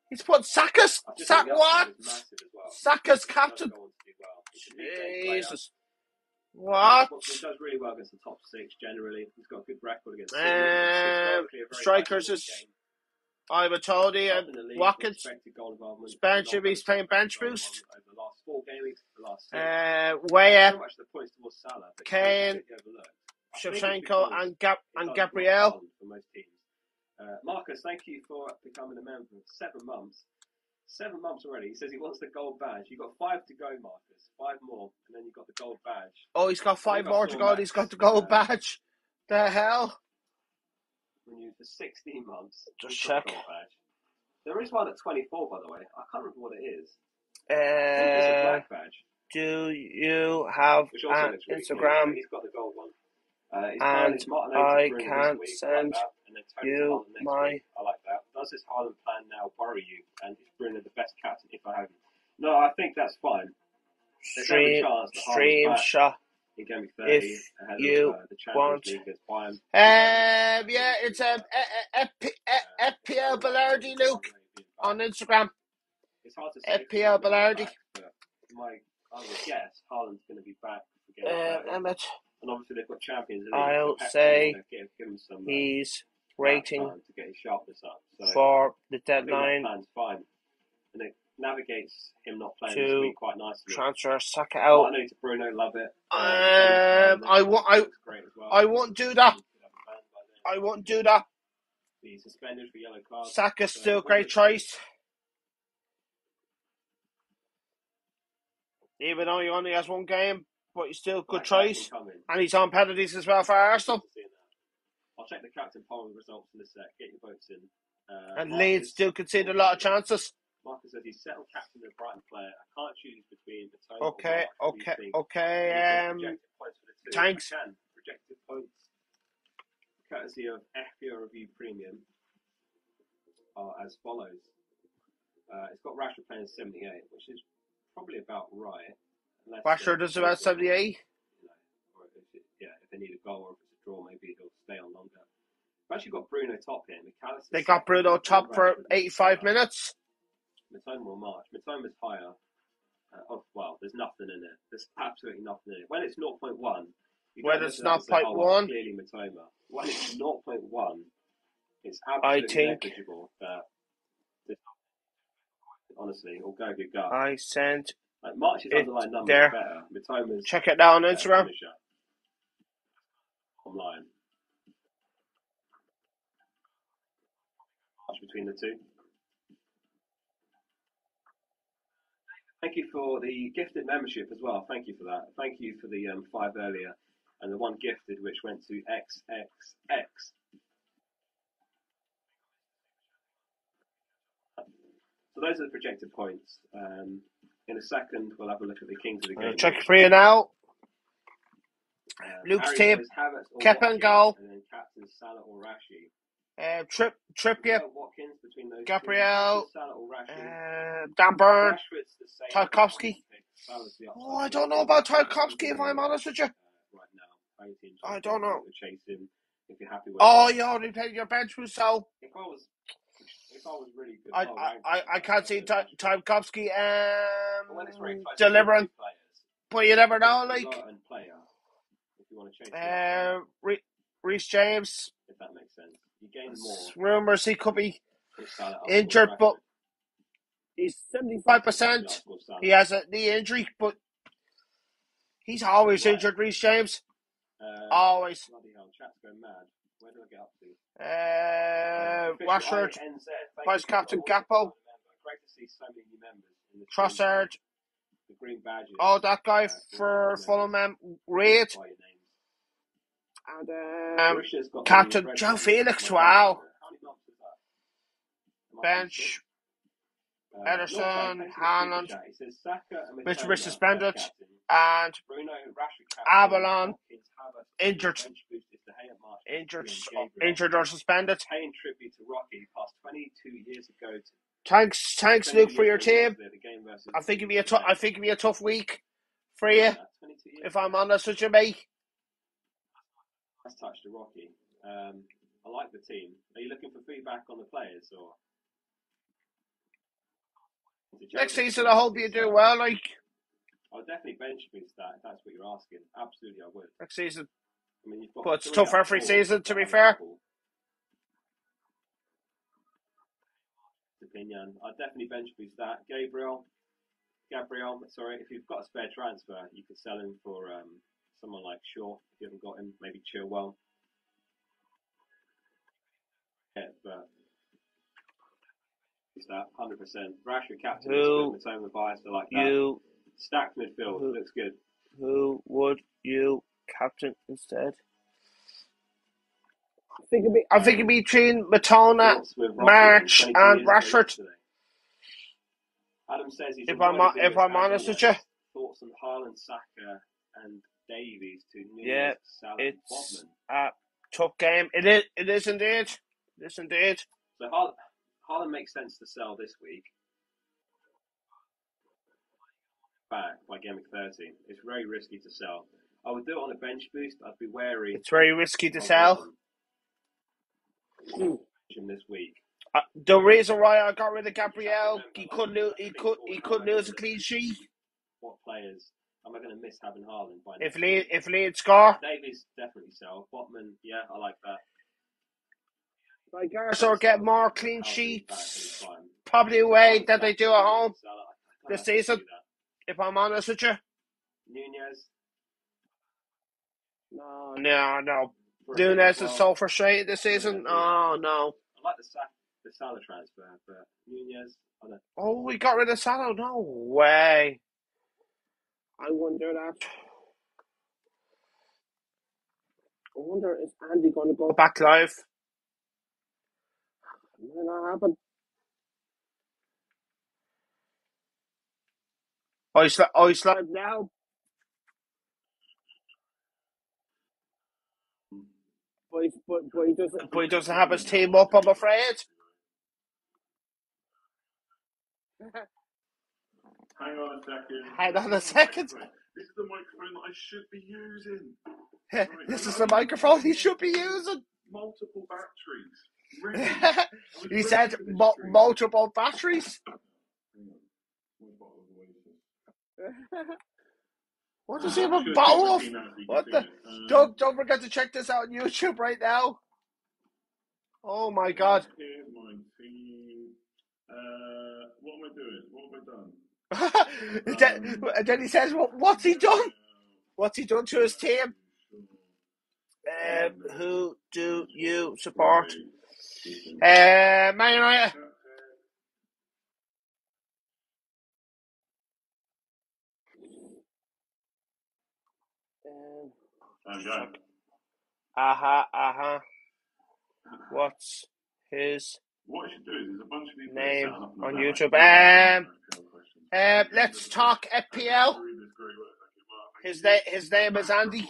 He's put Saka's. What? Saka's captain. Jesus. What? He does really well against the top six generally. He's got a good record against strikers is Ivan Tony and Watkins. Bench, he's playing bench boost. Way up. Kane, Shevchenko and Gabriel. Marcus, thank you for becoming a member for 7 months. 7 months already. He says he wants the gold badge. You've got 5 to go, Marcus. 5 more, and then you've got the gold badge. Oh, he's got 5 more to go, and he's got the gold badge. The hell? Renewed for 16 months. Just check. Gold badge. There is one at 24, by the way. I can't remember what it is. It's a black badge. Do you have an Instagram? He's got the gold one. And I can't send you my... I like that. Does this Haaland plan now worry you? And is Bruno the best captain if I haven't? No, I think that's fine. Stream shot. In Game 30 if ahead you of the Champions League against Bayern. Yeah, it's FPL Ballardi, Luke, on Instagram. It's hard to say FPL Ballardi. I would guess Haaland's going to be back again. Emmett. And obviously they've got Champions League. I'll say give him some, he's waiting to get his sharpness up. So for the deadline. Plan's fine. And it navigates him not playing this week quite nicely. Transfer Saka out. I know to Bruno, love it. I won't do that. I won't do that. The suspended for yellow cards. Saka's still a great choice. Even though he only has 1 game, but he's still a good choice. And he's on penalties as well for Arsenal. I'll check the captain poll results in a sec. Get your votes in. And Leeds still concede a lot of chances. Marcus says he's settled captain of Brighton player. I can't choose between the Okay. Thanks. Rejected points, courtesy of FPL Review Premium, are as follows. It's got Rashford playing 78, which is probably about right. Rashford does about 78. If they need a goal or if it's a draw, maybe he'll stay on longer. I've actually got Bruno top here. They got Bruno top for 85 minutes. Mitoma will march. Mitoma's higher. There's nothing in it. There's absolutely nothing in it. When it's 0.1, when it's not 0.1, clearly Mitoma. When it's 0.1, it's absolutely negligible. Honestly, or go your gut. I sent March's underlying numbers there. Are better. Mitoma's check it down on Instagram. Online. March between the two. Thank you for the gifted membership as well. Thank you for that. Thank you for the 5 earlier and the 1 gifted, which went to XXX. So those are the projected points. In a second, we'll have a look at the Kings of the Game. Check it for you now. Luke's team. Kepa and goal. And then captain Salah or Rashi. Trippier, Watkins between those Gabriel, two, Dan Burn, Tarkowski. I don't know about Tarkowski, if I'm honest with you. Right now, I don't know. Chase him. If you're happy with Oh, it. you already played your bench boost, so If I was really good, I can't see Tarkovsky but when it's very close delivering, to players, but you never know. a Like certain player, if you want to chase the right player, Reece James, if that makes sense, you gain more. rumors he could be If Salah injured, outscores but Rashford. he's 75%. Outscores Salah. He has a knee injury, but he's always Right. injured. Reece James, always. Bloody hell, chat's going mad. Where do I get up to? Rashford, INZ, Vice Captain Gakpo, Great to see so many new members in the Trossard, the green badges. oh, that guy for Fulham, Reid, By your names. and Mauritius got Captain the red Joe button. Felix. My Wow. God, how many months is that? Am I Bench, Ederson, Northside, Haaland, He says Saka and Mr. Mitoma, suspended, captain. and Bruno, Rashford, captain. Avalon, Watkins, Havertz, injured. bench boost is De Gea, March, Injured or suspended. Paying tribute to Rocky past 22 years ago. Thanks, Luke, for your team. I think it'd be a tough week for you, if I'm honest with you, mate. Let's touch to Rocky. I like the team. Are you looking for feedback on the players or? Next season, I hope you do well. Like, I'll definitely bench boost that if that's what you're asking. Absolutely, I would. Next season, I mean, you've got but it's tough every season, to be fair. Opinion. I'd definitely bench boost that. Gabriel, sorry, if you've got a spare transfer, you could sell him for someone like Shaw. If you haven't got him, maybe Chilwell. Yeah, but that 100%. Rashford captain, Mitoma bias, I like that. Stacked midfield, looks good. Who would you captain instead? I think it'd be between Matona, March, and Rashford. Adam says he's if I'm honest with you. Thoughts on Haaland, Saka, and Davies to Nunes, Yeah, Salah, it's Botman. a tough game. It is indeed. So Haaland makes sense to sell this week. Back by game of 30. It's very risky to sell. I would do it on a bench boost. I'd be wary. It's very risky to sell. This week. The reason why I got rid of Gabriel, he could lose a clean sheet. What players am I going to miss having Haaland by if Leeds score? Davies definitely sell. Botman, yeah, I like that. Like Arsenal get more clean sheets, probably a way that they do at home this season. If I'm honest with you. Nunez. No. Nunez is so frustrated this season. Oh no. I like the Salah transfer, but Nunez, I don't. Oh, we got rid of Salah? No way. I wonder is Andy going to go back live? Will that happen? He's live now. But he doesn't have his team up, I'm afraid. Hang on a second. This is the microphone that I should be using. This is the microphone he should be using. Multiple batteries. He said multiple batteries. What does he have a bottle of? What the? Don't forget to check this out on YouTube right now. Oh my God. Here's my team. What am I doing? What have I done? And then he says, what's he done? What's he done to his team? Who do you support? Man United. What's his name on YouTube? Let's talk FPL. His name is Andy.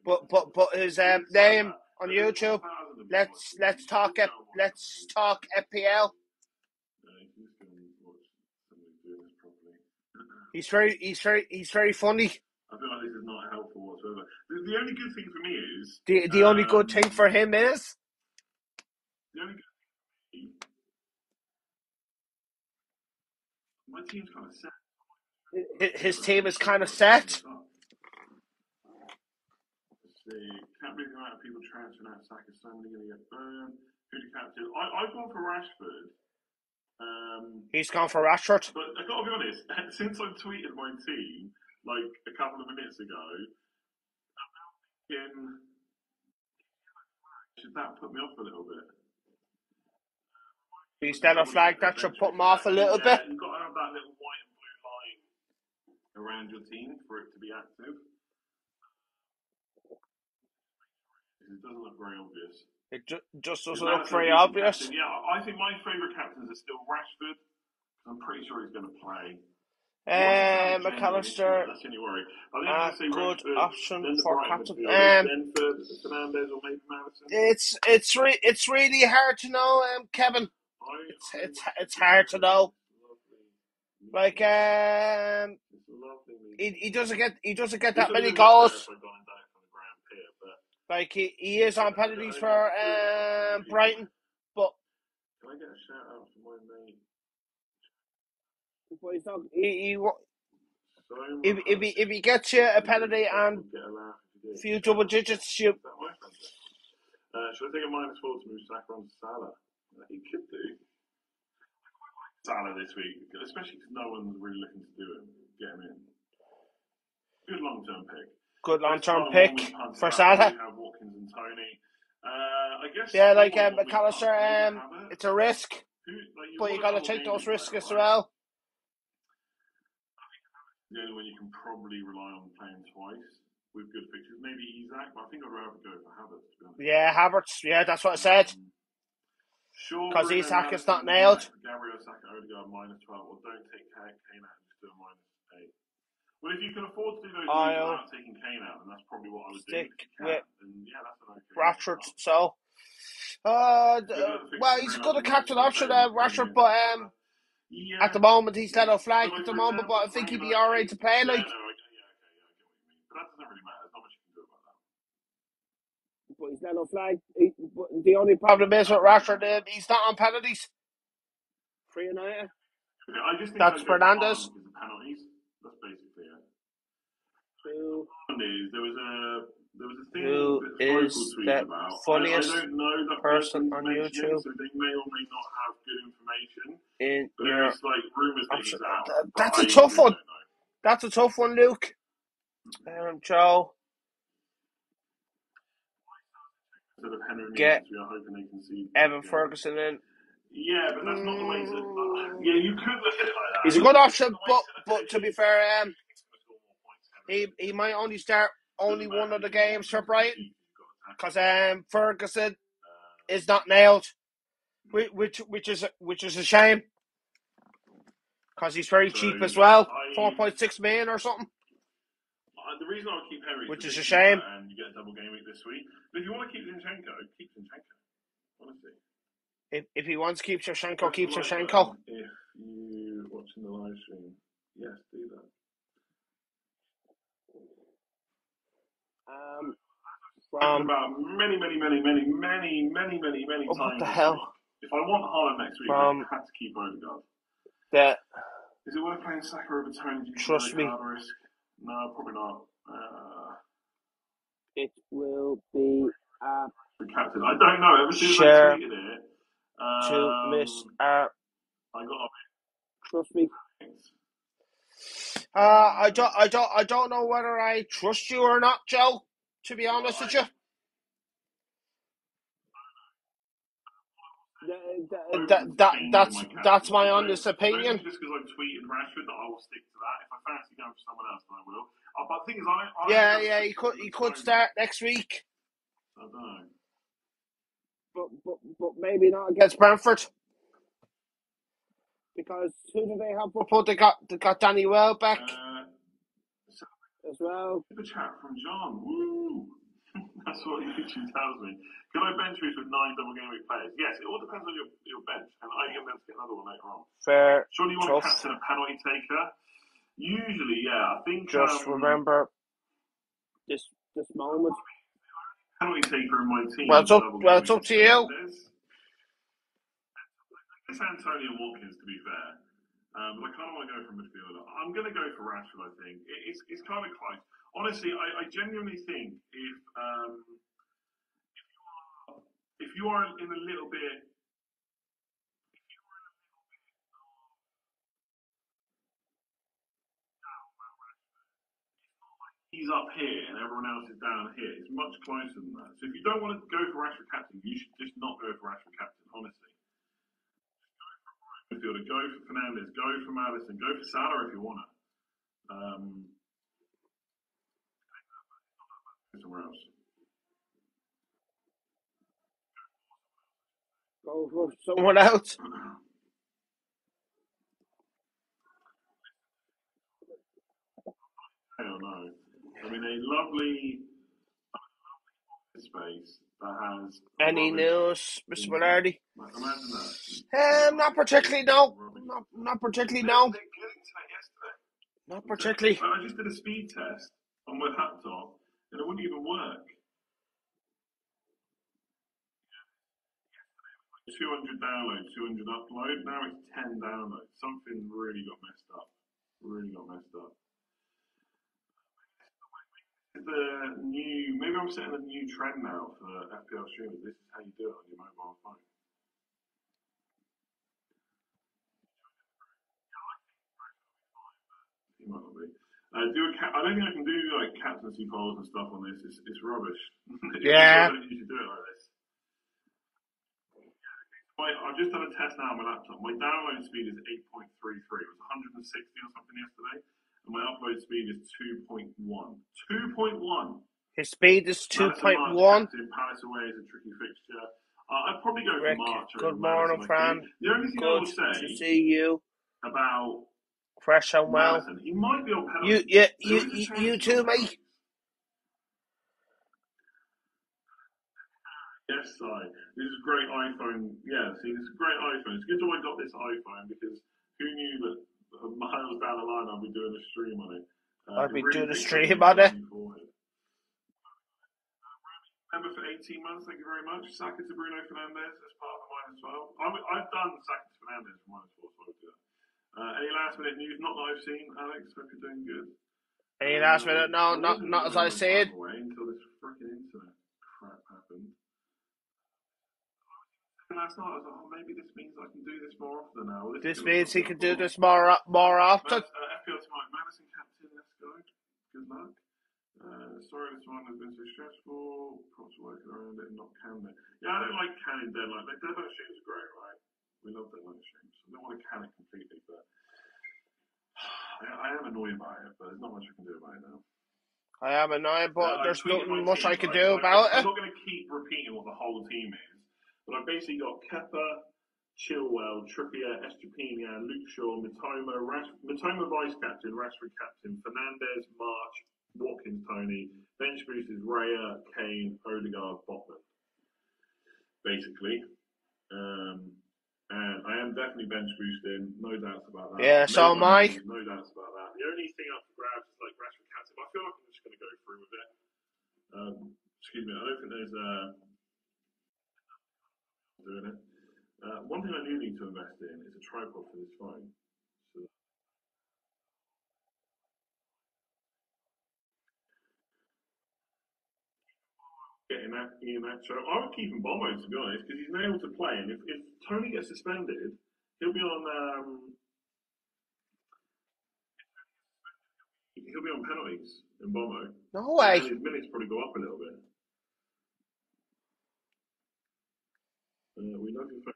But his name on YouTube. Let's talk FPL. He's very funny. I feel like this is not helpful whatsoever. This the only good thing for me is the only good thing for him is the only good thing, my team's kind of set. his team is kind of set. Let's see. Can't believe the amount of people transferring out Saka. So many going to get burned. Who to captain? I've gone for Rashford. He's gone for Rashford. But I've got to be honest, since I tweeted my team like a couple of minutes ago, should that put me off a little bit? Instead of flag, that should put him off a little bit. You've got to have that little white and blue line around your team for it to be active. It doesn't look very obvious. It just doesn't look very obvious. Captain. Yeah, I think my favourite captains are still Rashford. I'm pretty sure he's going to play. McAllister, that's the only worry. I think good Rashford, option for captain. Then for Fernandes or maybe Madison. It's really hard to know, Kevin. It's hard to know. Like he doesn't get that many goals. Like he is on penalties for Brighton, but can I get a shout out for my mate? But he's not. If he gets you a penalty and a few double digits, you. Should I take a -4 to move Saka on to Salah? He could do. Salah this week, especially because no one's really looking to do him. Get him in. Good long-term pick. Good long-term pick for Salah. Have Watkins and Tony. I guess. Yeah, like McAllister. It's a risk, but you got to take those risks as well. The only one you can probably rely on playing twice with good fixtures. Maybe Isak, but I think I'd rather go for Havertz, to be honest. Yeah, Havertz. Yeah, that's what I said. Because Isak is not nailed. Gabriel Saka, Odegaard -12. Well, don't take Kane out and just do a -8. Well, if you can afford to do those moves without taking Kane out, then that's probably what I would stick do. with Yeah, that's an okay Rashford. So, well, he's a good captain option, Rashford, but yeah. at the moment he's let off flag at the moment, but I think he'd be alright to play. Like, I get what you mean. But that doesn't really matter. There's not much you can do about that. But he's let off flag. The only problem is with Rashford, he's not on penalties. For United. I just think that's Fernandes. The penalties. That's basically it. There was a thing who that is the funniest I don't know that person on YouTube? So they may or may not have good information. But there's like rumours that he's out. That's a tough one. That's a tough one, Luke. Joe. Get Evan Ferguson in. Yeah, but that's not the way to. Yeah, you could look at it like that. He's a good option, but to be fair, he might only start one of the games for Brighton because Ferguson is not nailed, which is a shame because he's very cheap as well, 4.6 million or something. The reason I would keep Henry, which is a shame, and you get a double game week this week. But if you want to keep Zinchenko, keep Zinchenko. Honestly. If he wants to keep Zinchenko, keep Zinchenko. If you're watching the live stream, yes, do that. About many times. What the hell? If I want Haaland next week, I have to keep Odegaard. Is it worth playing Saka over Tony? Trust me. Risk? No, probably not. It will be the captain. I don't know. Ever since I tweeted it, to miss. I got. Trust me. I don't know whether I trust you or not, Joe. To be honest with you. That's my honest opinion. Just because I tweeted Rashford, that I will stick to that. If I fancy going for someone else, then I will. But the thing is, he could start next week. I don't know. But maybe not against Brentford. Because who do they have before? They got Danny Welbeck as well. The chat from John. Woo! That's what YouTube tells me. Can I bench boost with 9 double game week players? Yes, it all depends on your bench, and I can then get another one later on. Fair. Surely you want to captain a penalty taker? Usually, yeah. I think. Just remember, this this moment. Penalty taker in my team. Well, it's up. Double Well, game, it's up which to is you. Fernandes. It's Antonio Watkins, to be fair. But I kind of want to go for midfielder. I'm going to go for Rashford, I think. It's kind of close. Honestly, I genuinely think if you are in a little bit, he's up here and everyone else is down here. It's much closer than that. So if you don't want to go for Rashford captain, you should just not go for Rashford captain, honestly. Midfielder, go for Fernandes, go for Maddison, go for Salah if you want to. Somewhere else. Go for someone else. Hell no. I mean, a lovely space that has Any news, Mr. Minardi? Imagine that. Not particularly. No, not particularly. No, They're getting to that yesterday. not particularly. I just did a speed test on my laptop and it wouldn't even work. 200 downloads, 200 upload. Now it's 10 downloads. Something really got messed up. Maybe I'm setting a new trend now for FPL streamers. This is how you do it on your mobile phone. He might not be. I don't think I can do like captaincy polls and stuff on this. It's rubbish. Yeah. You should do it like this. I've just done a test now on my laptop. My download speed is 8.33. It was 160 or something yesterday. And my upload speed is 2.1. 2.1! His speed is 2.1. Palace away is a tricky fixture. I'd probably go Rick, for March. good morning, Fran. The only thing I will say to see you. About fresh and well. Maddison, he might be on penalty. You too, mate. Yes, this is a great iPhone. Yeah, see, this is a great iPhone. It's good that I got this iPhone because who knew that miles down the line I'll be doing a stream on it. I'll be doing a stream on it. Remember for 18 months, thank you very much. Saka to Bruno Fernandes as part of the -12. I've done Saka to Fernandes for -4, so I'll do that. Any last minute news? Not that I've seen, Alex. Hope you're doing good. Any last minute? No, not as I said. Until this freaking internet crap happened. Last night I was like, oh, maybe this means I can do this more often now. This means he can do this more often. FPL tonight, Maddison captain, let's go. Good luck. Sorry this one has been so stressful. Perhaps working around it and not canning it. Yeah, I don't like canning deadline. Like deadline streams are great, right? We love deadline streams. I don't want to can it completely, but I am annoyed by it, but there's not much I can do about it now. I am annoyed, but there's nothing much I can do about it. I'm not going to keep repeating what the whole team is. But I've basically got Kepa, Chilwell, Trippier, Estepinian, Luke Shaw, Mitoma, Mitoma vice captain, Rashford captain, Fernandes, March, Watkins, Tony, bench boost is Raya, Kane, Odegaard, Botman. Basically. And I am definitely bench boosting, no doubts about that. Yeah, so am I. No doubts about that. The only thing up for grabs is like Rashford captain, but I feel like I'm just going to go through with it. Excuse me, I don't think there's doing it. One thing I do need to invest in is a tripod for this phone. So getting that Ian Nacho. I would keep him Bombo to be honest, because he's able to play. And if Tony gets suspended, he'll be on penalties in Bombo. No way. And his minutes probably go up a little bit. We love your phone.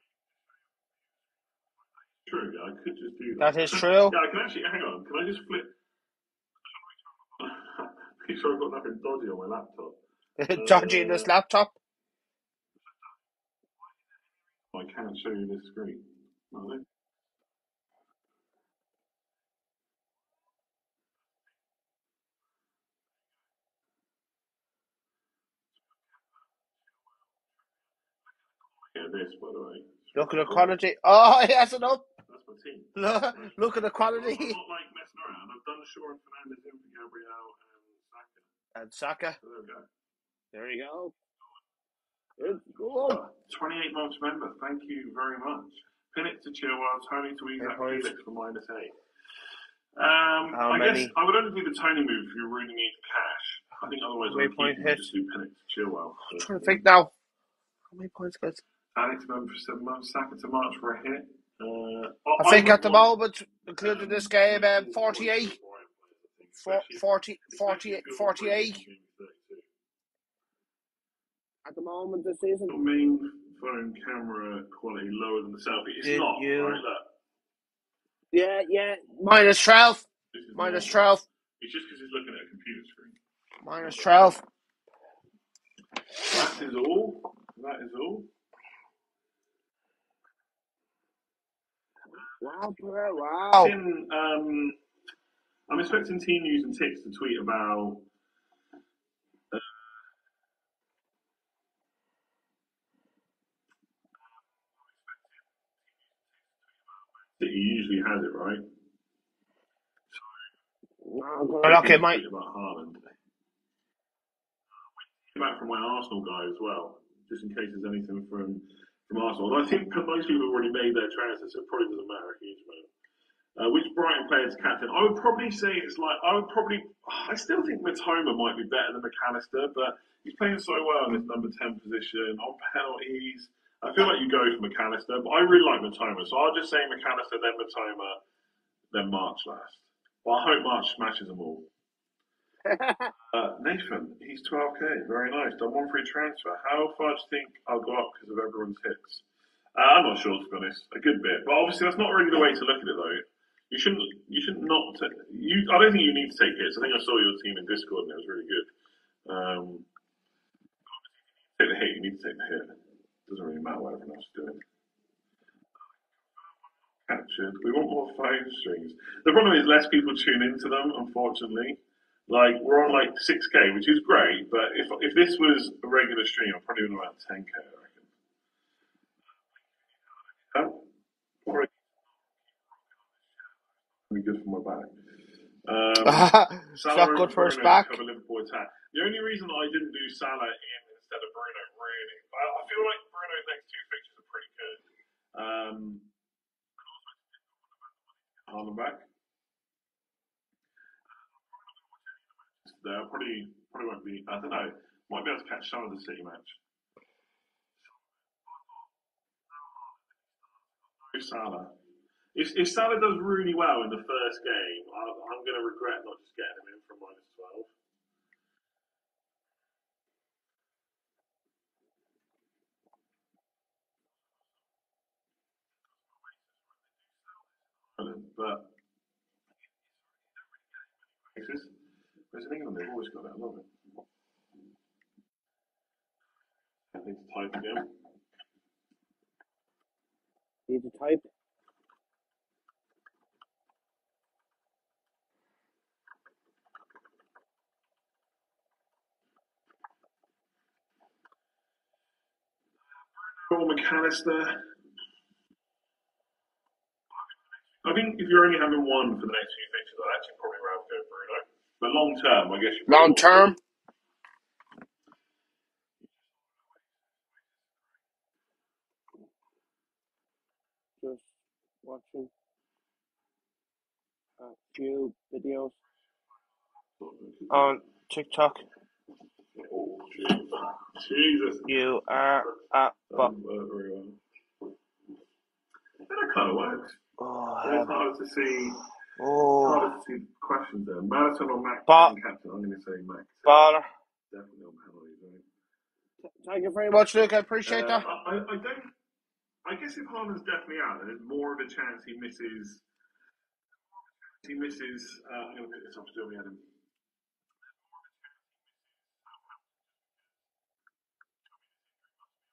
True, I could just do that. That is true. Yeah, I can actually, hang on, can I just flip? Make sure I've got nothing dodgy on my laptop. Dodgy in this laptop? I can't show you this screen. Right? Yeah, this, by the way. Look at the quality. Oh, he has it up. That's my team. Look at the quality. I'm not like messing around. I've done Shaw and Fernandes in for Gabriel and Saka. And Saka. So there we go. There you go. It's good. 28 months member. Thank you very much. Pin it to Chilwell, Tony to Isaac, Felix. Felix for -8. How I many? guess I would only do the Tony move if you really need cash. I think otherwise I'd keep Point him and hit. just do Pin it to Chilwell. I'm trying to think now. How many points, guys? Alex member for 7 months. Saka to March for a hit. I think at the moment, including this game, 48. 48. At the moment this season. Your main phone camera quality lower than the selfie. It's not, right? Look. Yeah. -12. -12. It's just because he's looking at a computer screen. -12. That is all. That is all. Wow. I'm expecting Team News and Ticks to tweet about that he usually has it, right? Okay, Mike. About Haaland. Back from my Arsenal guy as well, just in case there's anything from Arsenal. I think most people have already made their transfers, so it probably doesn't matter a huge amount. Which Brighton player is captain? I would probably say it's like I still think Matoma might be better than McAllister, but he's playing so well in his number 10 position on penalties. I feel like you go for McAllister, but I really like Matoma, so I'll just say McAllister, then Matoma, then March last. Well, I hope March smashes them all. Nathan, he's 12k. Very nice. Done one free transfer. How far do you think I'll go up because of everyone's hits? I'm not sure, to be honest. A good bit, but obviously that's not really the way to look at it, though. You shouldn't not. I don't think you need to take hits. I think I saw your team in Discord and it was really good. Take the hit. You need to take the hit. Doesn't really matter what everyone else is doing. Captured. We want more phone strings. The problem is less people tune into them, unfortunately. Like, we're on like 6k, which is great, but if this was a regular stream, I'm probably on around 10k, I reckon. Be good for my back. It's not good for his back. Liverpool attack. The only reason I didn't do Salah instead of Bruno, really, I feel like Bruno's next two fixtures are pretty good. Haaland back. There probably won't be. I don't know. Might be able to catch some of the City match. Salah. If Salah does really well in the first game, I'm going to regret not just getting him in from -12. But whereas in England they've always got that. I love it. I need to type again. Need to type. McAllister. I think if you're only having one for the next few fixtures, I'd actually probably rather go Bruno. But long term, I guess you. Long term. Just watching a few videos on TikTok. Oh, Jesus. You are at That kind of works. It's hard to see. Hard to see questions there. Madison or Max? Captain. I'm going to say Max. Baller. Definitely on penalties, right? Thank you very much, Luke. I appreciate that. I guess if Haaland's definitely out, there's more of a chance he misses. I'm going to pick this up still. We had him.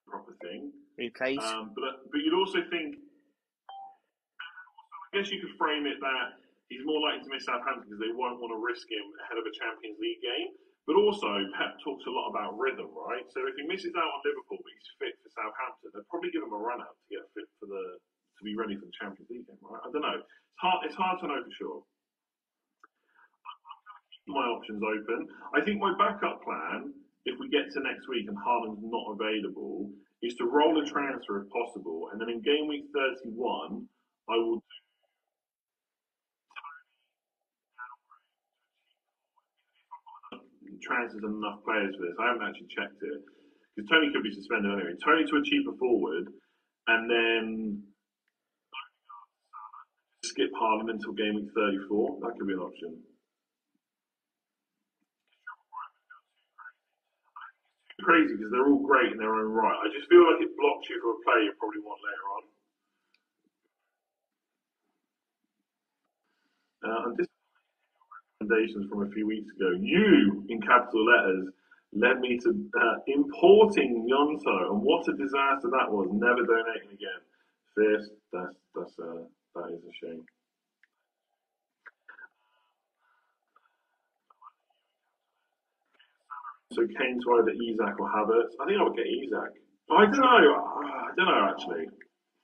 Proper thing. Replace. But you'd also think. I guess you could frame it that he's more likely to miss Southampton because they won't want to risk him ahead of a Champions League game. But also, Pep talks a lot about rhythm, right? So if he misses out on Liverpool, but he's fit for Southampton, they'll probably give him a run out to get fit to be ready for the Champions League game, right? I don't know. It's hard to know for sure. my options open. I think my backup plan, if we get to next week and Haaland's not available, is to roll a transfer if possible, and then in game week 31, I will transfer enough players for this. I haven't actually checked it because Tony could be suspended anyway. Tony to a cheaper forward, and then skip Haaland until game week 34. That could be an option. Crazy because they're all great in their own right. I just feel like it blocks you for a player you probably want later on. And this recommendations from a few weeks ago. You, in capital letters, led me to importing Yonto, and what a disaster that was. Never donating again. Fierce. That is a shame. So Kane to either Isak or Havertz. I think I would get Isak. I don't know. I don't know actually.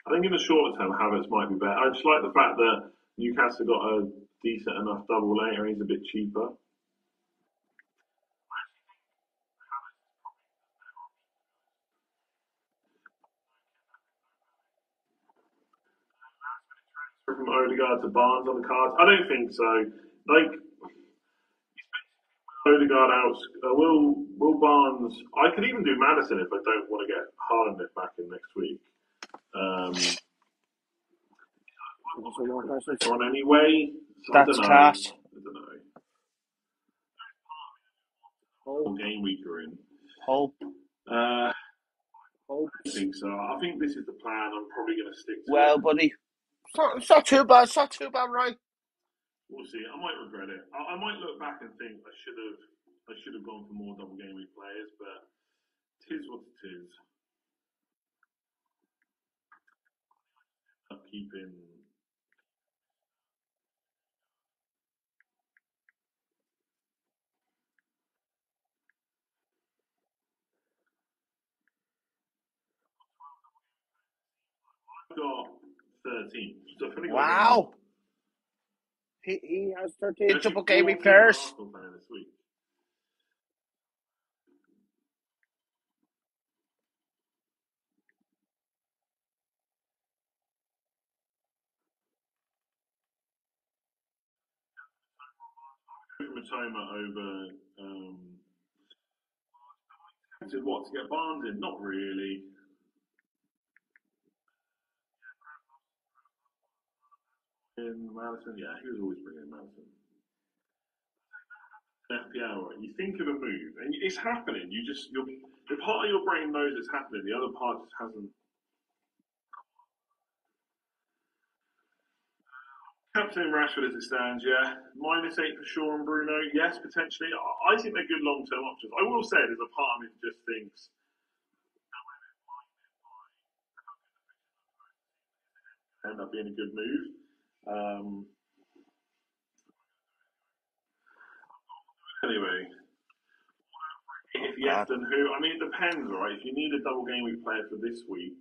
I think in the shorter term, Havertz might be better. I just like the fact that Newcastle got a decent enough double later. He's a bit cheaper. From Odegaard to Barnes on the cards? I don't think so. Like Odegaard out. Will Barnes? I could even do Madison if I don't want to get Haaland back in next week. On anyway. So That's class. I don't know. Whole game week we're in. Hope. I think so. I think this is the plan. I'm probably going to stick to Well, it. buddy, it's not too bad. It's not too bad, Ryan. We'll see. I might regret it. I might look back and think I should have gone for more double game week players, but tis what it is. I'm keeping. I've got 13. So I've only got Wow. He has 13 one. double game week Actually, players. Arsenal fan this week. Matoma over. What to get Barnes in? Not really. In Madison, yeah, he was always bringing Madison. FPL, right? You think of a move, and it's happening. The part of your brain knows it's happening. The other part just hasn't. Captain Rashford as it stands, yeah. -8 for Shaw and Bruno, yes, potentially. I think they're good long-term options. I will say there's a part of me that just thinks end up being a good move. Anyway, if yes, then who? I mean, it depends, right? If you need a double game week player for this week,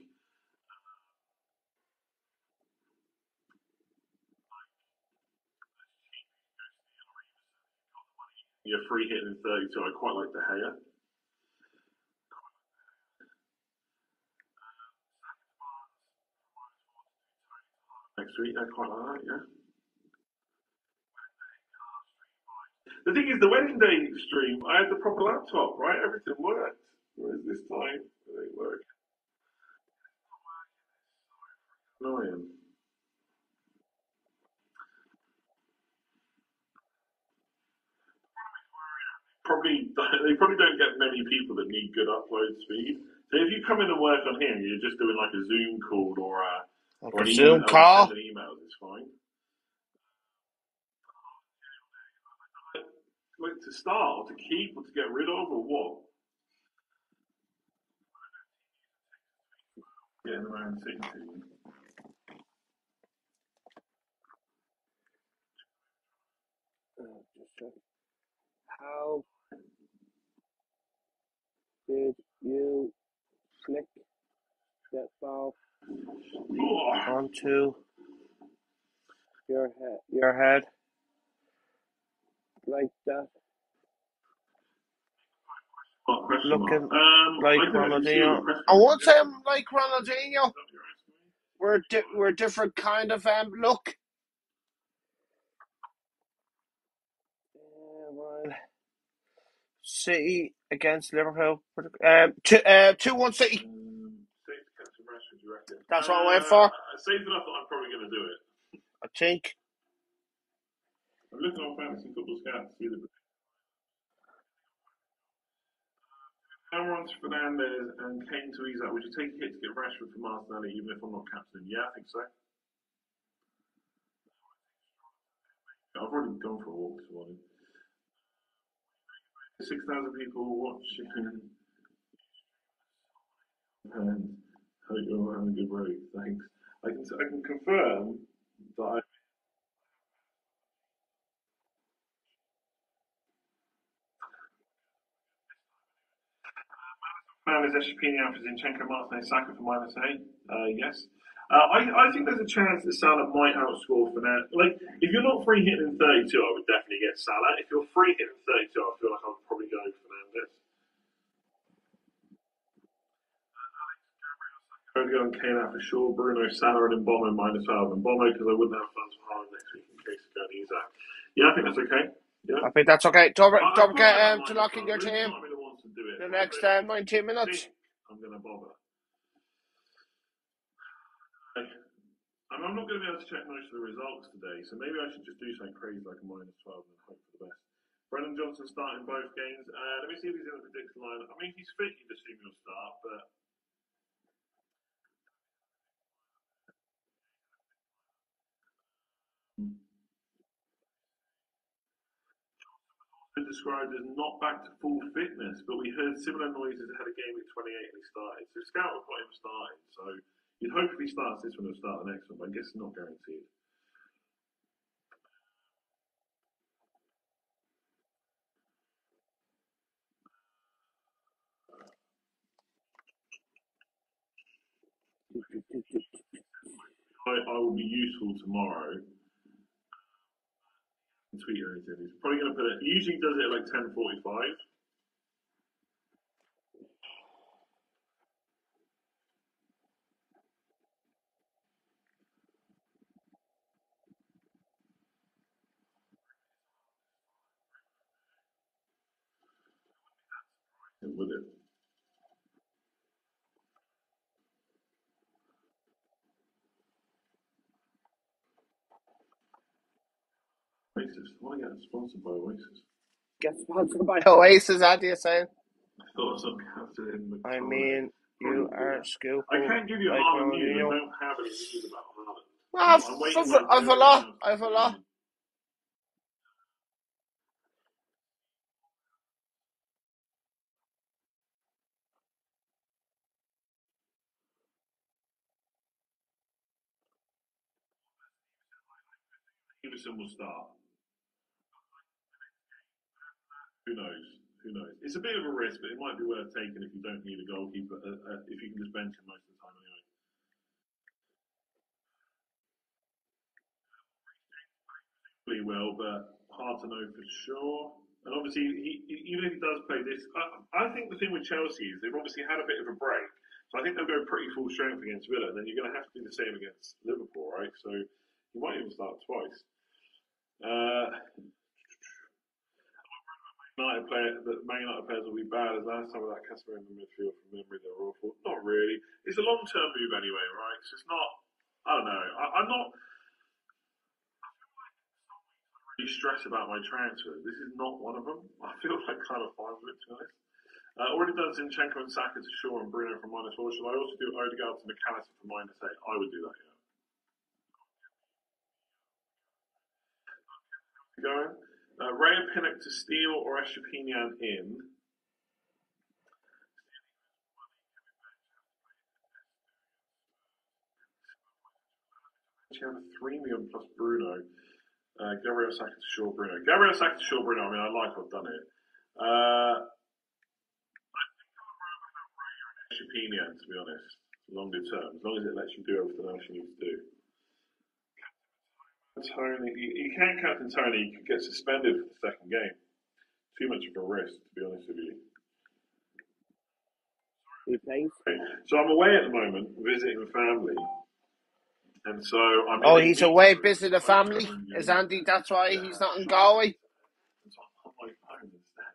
you're free hitting in 32. I quite like De Gea. Next week, I quite like that, yeah. The thing is, the wedding day stream, I had the proper laptop, right? Everything worked. Whereas this time, it ain't work. Annoying. They probably don't get many people that need good upload speed. So if you come in and work on here, you're just doing like a Zoom call or an Zoom call. Send an email. It's fine. Like to start, or to keep, or to get rid of, or what? Getting around 60. How did you flick that ball onto your head? like that. What question Looking mark? like I can actually see all the Ronaldinho. press I won't say conferences. I'm like Ronaldinho. We're a different kind of look. Well, City against Liverpool. 2-1 City. Safe to catch some Rashford, you reckon? That's what I went for. Safe enough that I'm probably going to do it. I think. I'm looking on Fantasy Football Scout to see the Cameron Fernandez and Kane to ease out. Would you take a hit to get Rashford from Martinelli even if I'm not captain? Yeah, I think so. I've already gone for a walk this morning. 6,000 people watching and hope you're having a good break. Thanks. I can confirm that I Fernandez, Eshapini, Alpha Zinchenko, Martinez, Saka for -8. Yes. I think there's a chance that Salah might outscore Fernandez. Like, if you're not free hitting in 32, I would definitely get Salah. If you're free hitting 32, I feel like I would probably go Fernandez. Go and Kane out for sure. Bruno, Salah, and Mboma -12. And Mboma because I wouldn't have funds for Haaland next week in case of going to use that. Yeah, I think that's okay. Yeah. I think that's okay. Don't I forget to lock in your team. The next 19 minutes. I'm going to bother. I'm not going to be able to check most of the results today, so maybe I should just do something crazy like a -12 and hope for the best. Brendan Johnson starting both games. Let me see if he's in the predicted line. I mean, if he's fit, you'd assume he'll start, but been described as not back to full fitness, but we heard similar noises ahead of game week 28 when he started. So Scout have got him starting, so you'd hope if he starts this one, he'll start the next one, but I guess it's not guaranteed. I will be useful tomorrow. Tweet or anything. He's probably going to put it. He usually does it at like 10:45. With it. Oasis. I want to get sponsored by Oasis. Get sponsored by Oasis, how do you say? I thought I was on captain in the I mean, you are scooping. I can't give you like Haaland news. I Ronaldinho. don't have any news about Haaland. I'm waiting I've a lot. Stevenson will start. Who knows? Who knows? It's a bit of a risk, but it might be worth taking if you don't need a goalkeeper. If you can just bench him most of the time anyway. Pretty well, but hard to know for sure. And obviously, even if he does play this, I think the thing with Chelsea is they've obviously had a bit of a break. So I think they'll go pretty full strength against Villa. Then you're going to have to do the same against Liverpool, right? So you might even start twice. Man United players will be bad as last time with that Casper in the midfield from memory. They're awful. Not really. It's a long-term move anyway, right? So it's not. I don't know. I'm not really stressed about my transfer. This is not one of them. I feel like kind of fine with it, to be honest. Already done Zinchenko and Saka to Shaw and Bruno from -4. Shall I also do Odegaard to McAllister for -8? I would do that, yeah. Going. Raya Pinnock to Steele or Eshapinian in. She had a 3 million plus Bruno. Gabriel Saka to Shaw Bruno. Gabriel Saka to Shaw Bruno. I mean, I like I've done it. Eshapinian, to be honest, longer term, as long as it lets you do everything else you need to do. Tony, you can't captain Tony. You could get suspended for the second game. Too much of a risk, to be honest with you. He plays. So I'm away at the moment, visiting the family, and so I'm. Oh, in a he's meeting away room visiting the at home family. getting Is Andy? That's why yeah, he's not in Galway. so I'm on my phone instead.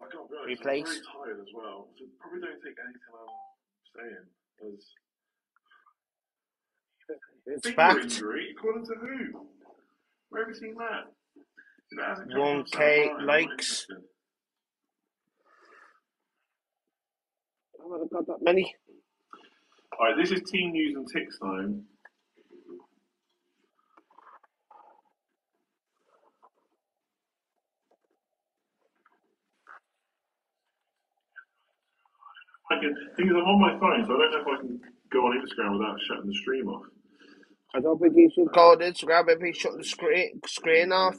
I can't be He honest, I'm plays. very tired as well, so probably don't take anything I'm saying as It's finger fact. injury. According to who? Where have you seen that? If it hasn't come from 1K Sam Ryan, I'm not likes. interested. I haven't got that many. All right, this is team news and ticks time. Things I'm on my phone, so I don't know if I can go on Instagram without shutting the stream off. I don't think he should go on Instagram. Maybe shut the screen off.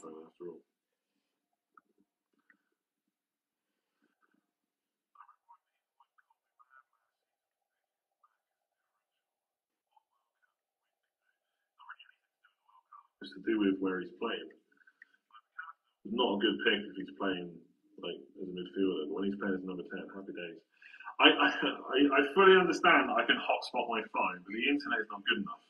It's to do with where he's playing. Not a good pick if he's playing like as a midfielder. When he's playing as number 10, happy days. I fully understand that I can hotspot my phone, but the internet is not good enough.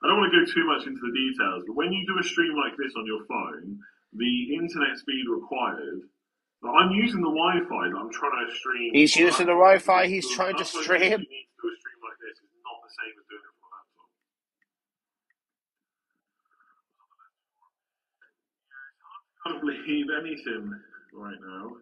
I don't want to go too much into the details, but when you do a stream like this on your phone, the internet speed required. I'm using the Wi-Fi that I'm trying to stream. He's using the Wi-Fi. He's trying to upload stream. you need to do a stream like this is not the same as doing it from a laptop. I can't believe anything right now.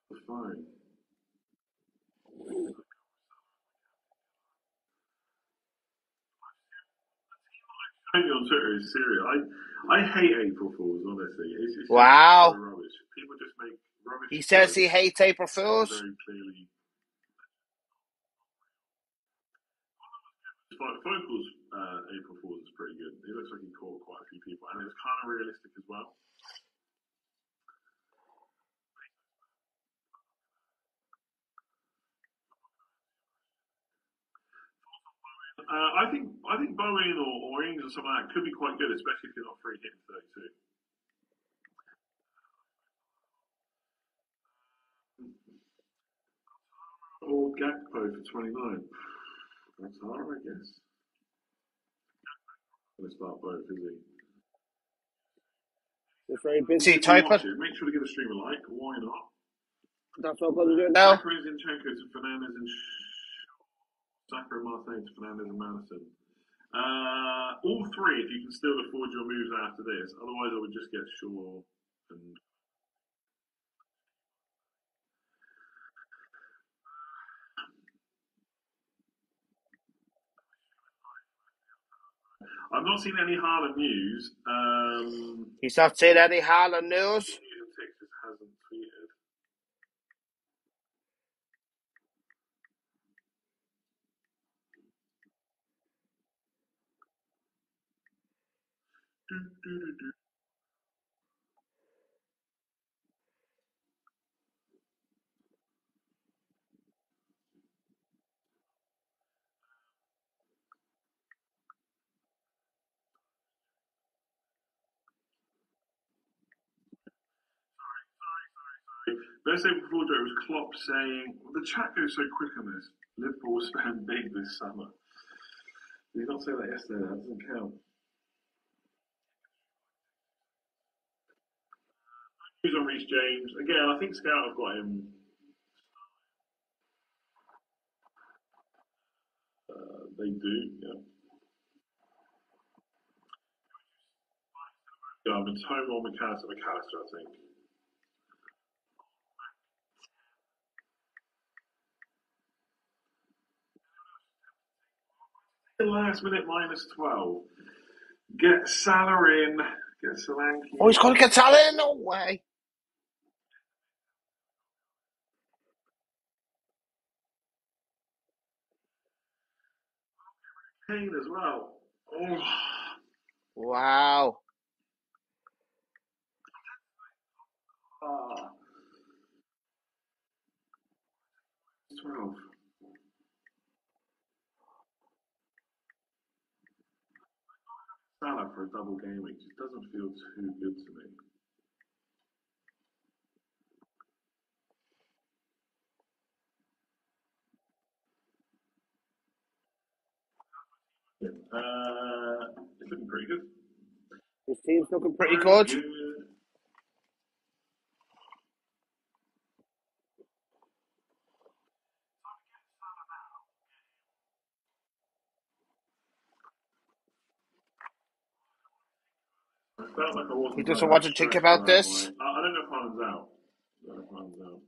The phone. On Twitter is serious. I hate April Fools, honestly. It's Wow. so rubbish. People just make rubbish. He says he hates April Fools. Very clearly. Focal's April Fools is pretty good. He looks like he caught quite a few people, and it was kind of realistic as well. I think Bowen or Ings or something like that could be quite good, especially if you're not free hitting 32. Or Gakpo for 29. That's hard, I guess. Going to start both, is he? He's very busy typing. Make sure to give the stream a like. Why not? That's what I'm going to do now. Zachary Zinchenko to Fernandez and Zachary Martin to Fernandez and Madison. All three, if you can still afford your moves after this. Otherwise, I would just get Shaw and. I've not seen any Haaland news. He's not seen any Haaland news. Texas hasn't tweeted. Best day before Joe was Klopp saying, the chat goes so quick on this. Liverpool will spend big this summer. Did you not say that yesterday? That doesn't count. Who's on Reece James? Again, I think Scout have got him. They do, yeah. Yeah, I'm in Tomo McAllister, I think. The last minute -12. Get Salah in. Get Solanke. Oh, he's going to get Salah in? No way. Kane as well. Oh. Wow. 12. Salah for a double game week just doesn't feel too good to me. It's looking pretty good. His team's looking pretty good. I felt like I wasn't He doesn't want to think stressed about this. I don't know if Haaland's out. I don't know if Haaland's out.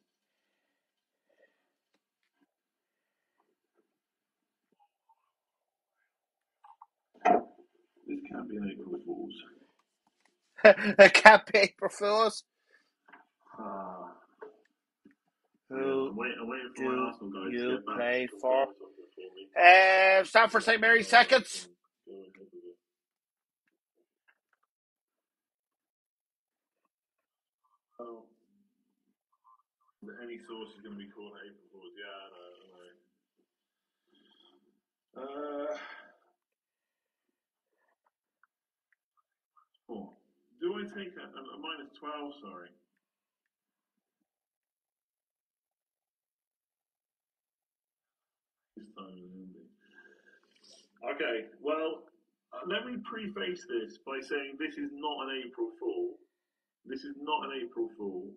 This can't be an April Fool's. A cat paper fools. I'm waiting for my Arsenal guys to You get back. play to for? confirm something for me. Stamford St Mary seconds. Go ahead with it. Oh. Any source is going to be called April Fool's. Yeah, I know. Oh. Do I take a minus 12? Sorry. This time in Indy. Okay, well, let me preface this by saying this is not an April Fool. This is not an April Fool.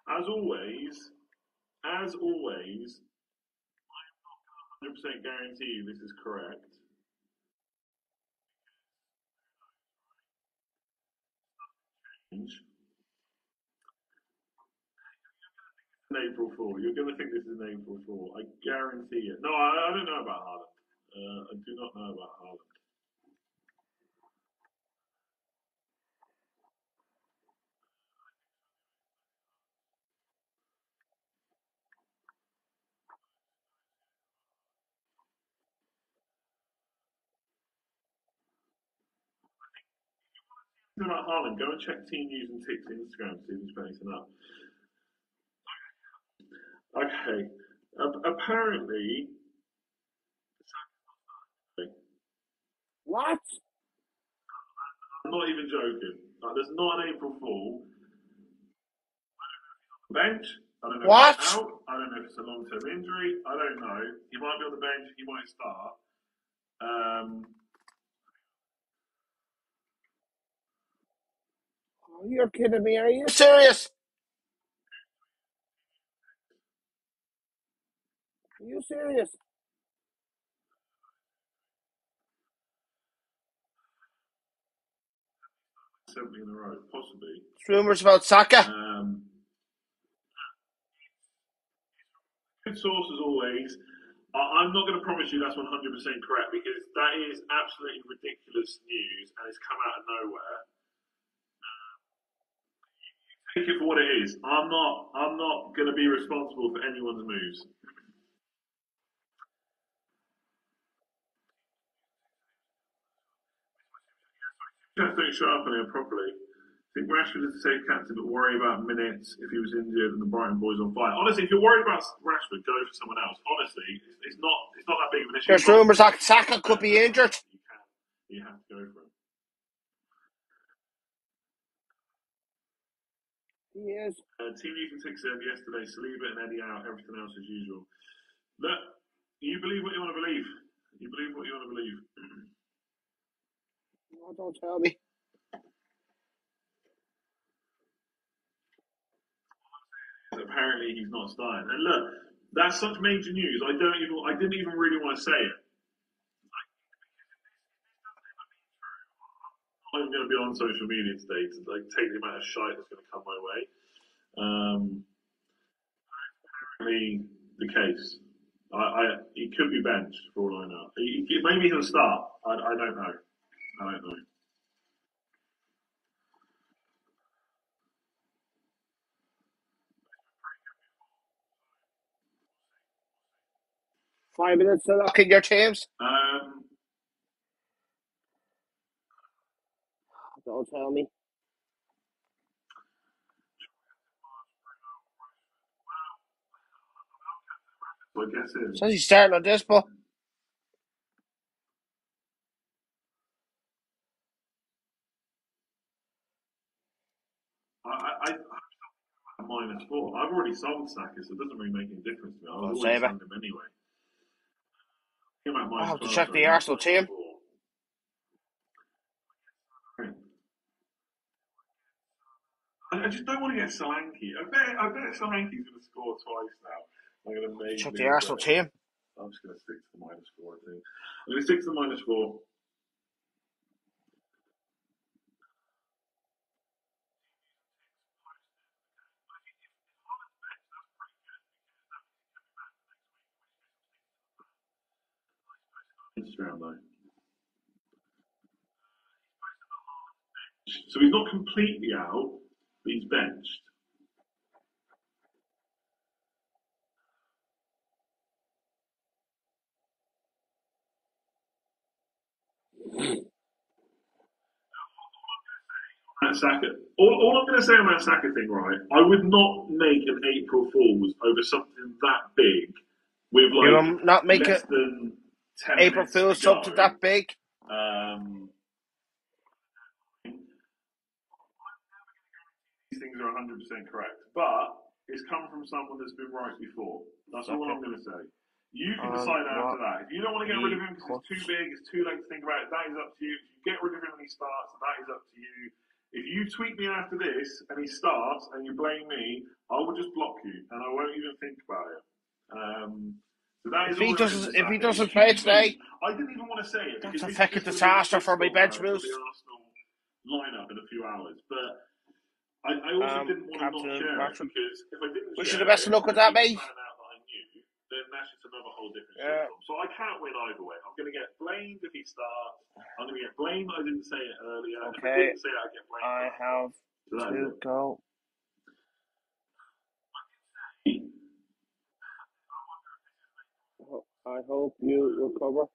As always, 100% guarantee you this is correct. An April Fool. You're going to think this is an April Fool. I guarantee it. No, I don't know about Haaland. I do not know about Haaland. About Haaland, go and check Team News and Tick's Instagram to see if he's put anything up. Okay. Apparently. What? I'm not even joking. There's not an April Fool. Bench. I don't know What? if he's out. I don't know if it's a long-term injury. I don't know. He might be on the bench. He might start. Oh, you're kidding me. Are you serious? Are you serious? 70 in a row, possibly. Rumours about Saka. Good source as always. I'm not going to promise you that's 100% correct because that is absolutely ridiculous news and it's come out of nowhere. Take it for what it is. I'm not going to be responsible for anyone's moves. Just don't show up on it properly. I think Rashford is a safe captain, but worry about minutes if he was injured and the Brighton boys on fire. Honestly, if you're worried about Rashford, go for someone else. Honestly, it's not that big of an issue. There's rumours that Saka could be injured. You have to go for him. He is. Team News and Tick said yesterday, Saliba and Eddie out, everything else as usual. Look, you believe what you want to believe. You believe what you want to believe. Oh, don't tell me. Apparently he's not starting. And look, that's such major news. I didn't even really want to say it. I'm going to be on social media today to take the amount of shite that's going to come my way. Apparently the case. He could be benched for all I know. Maybe he'll start. I don't know. I don't know. $5 minutes to lock in your teams. Don't tell me. So I guess in. Says he's starting on this, but I -4. I've already sold Saka, so it doesn't really make any difference to me. I was I'll always save it. selling him anyway. Came out I'll have to -12, check sorry, the Arsenal team. -4. I just don't want to get Solanke. I bet Solanke's going to score twice now. I'm going to make Check the Arsenal team. I'm just going to stick to the -4, I think. I'm going to stick to the -4. Instagram though. So he's not completely out, but he's benched. Saka. All I'm going to say on that Saka thing, right? I would not make an April Fools over something that big with You like will not make less it than 10 April minutes Fool's to go. something that big. These things are 100% correct, but it's come from someone that's been right before. That's all I'm going to say. You can decide after that. If you don't want to get rid of him because it's too big, it's too late to think about it, that is up to you. If you get rid of him when he starts, that is up to you. If you tweet me after this and he starts and you blame me, I will just block you and I won't even think about it. So that is If he doesn't play today, I didn't even want to say it. That's a fucking disaster for my bench boost. The Arsenal lineup in a few hours, but I also didn't want to not share it because if I didn't wish share you the best of luck with that, mate. Found out that I knew, then that's just another whole different shitstorm. So I can't win either way. I'm going to get blamed if he starts. I'm going to get blamed that I didn't say it earlier. Okay. If I didn't say it, I get blamed. I have to go. I hope you recover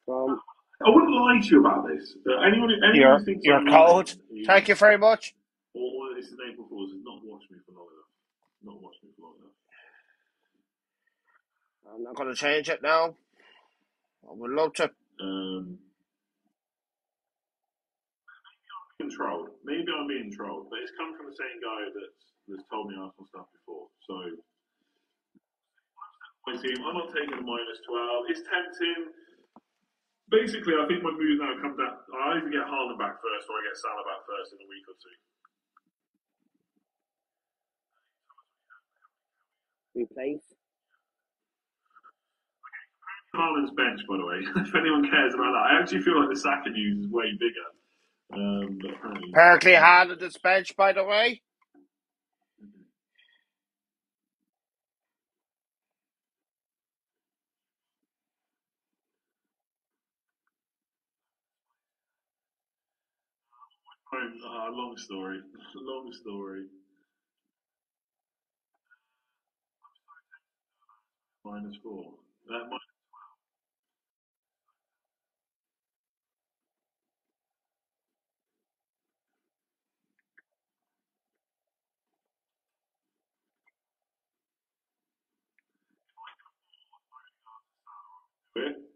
from. I wouldn't lie to you about this. Anyone Your who thinks code. Thank you very much. Or this is April Fools has not watched me for long enough. Not watched me for long enough. I'm not going to change it now. I would love to. Controlled. Maybe I'm being trolled, but it's come from the same guy that's told me Arsenal stuff before. So my team, I'm not taking a -12. It's tempting. Basically, I think my move now comes down. I either get Haaland back first or I get Salah back first in a week or two. Replace. Haaland's bench, by the way. If anyone cares about that, I actually feel like the Saka news is way bigger. But apparently Haaland is bench, by the way. Long story. Long story. -4. That might.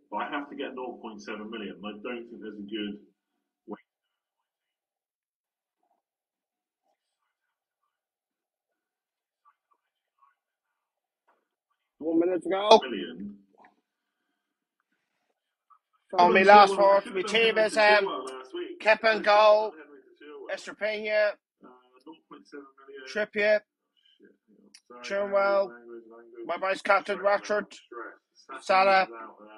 But I have to get 0.7 million. I don't think there's a good way. 1 minute to go. Million. So my last word for my team is Kepa and goal, Estepena, 0.7 million. Trippier, Chilwell, my vice captain Rashford, Salah,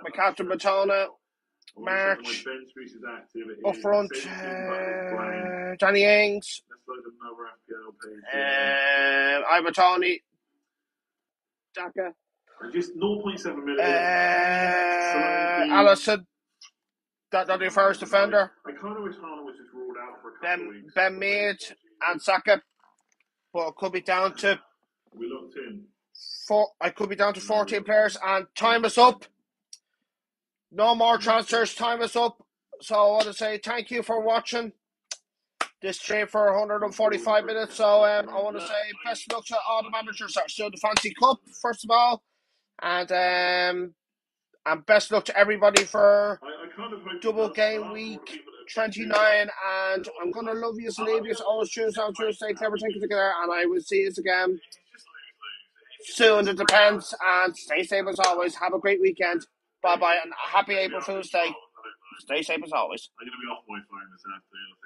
my captain Matona, March, up front, Danny Ings, Ivan Toney, Xhaka, just 0.7 million. Alisson, that'll be first defender. I kind of wish Haaland was just ruled out for a couple of weeks. Ben Mead and Saka, but it could be down to. We looked in. I could be down to 14 players, and time is up. No more transfers. Time is up. So I want to say thank you for watching. this stream for 145 minutes. So I want to say best of luck to all the managers that are still in the Fantasy Cup, first of all, and best of luck to everybody for I kind of hope double it does game start, week or people that 29. And I'm going to love you and leave you always Tuesday on Tuesday. Clever thinking together, and I will see you again it's just lose. soon. It depends. And stay safe as always. Have a great weekend. Bye bye, and happy April Fool's Day. I don't know. Stay safe as always. I'm going to be off my phone this afternoon.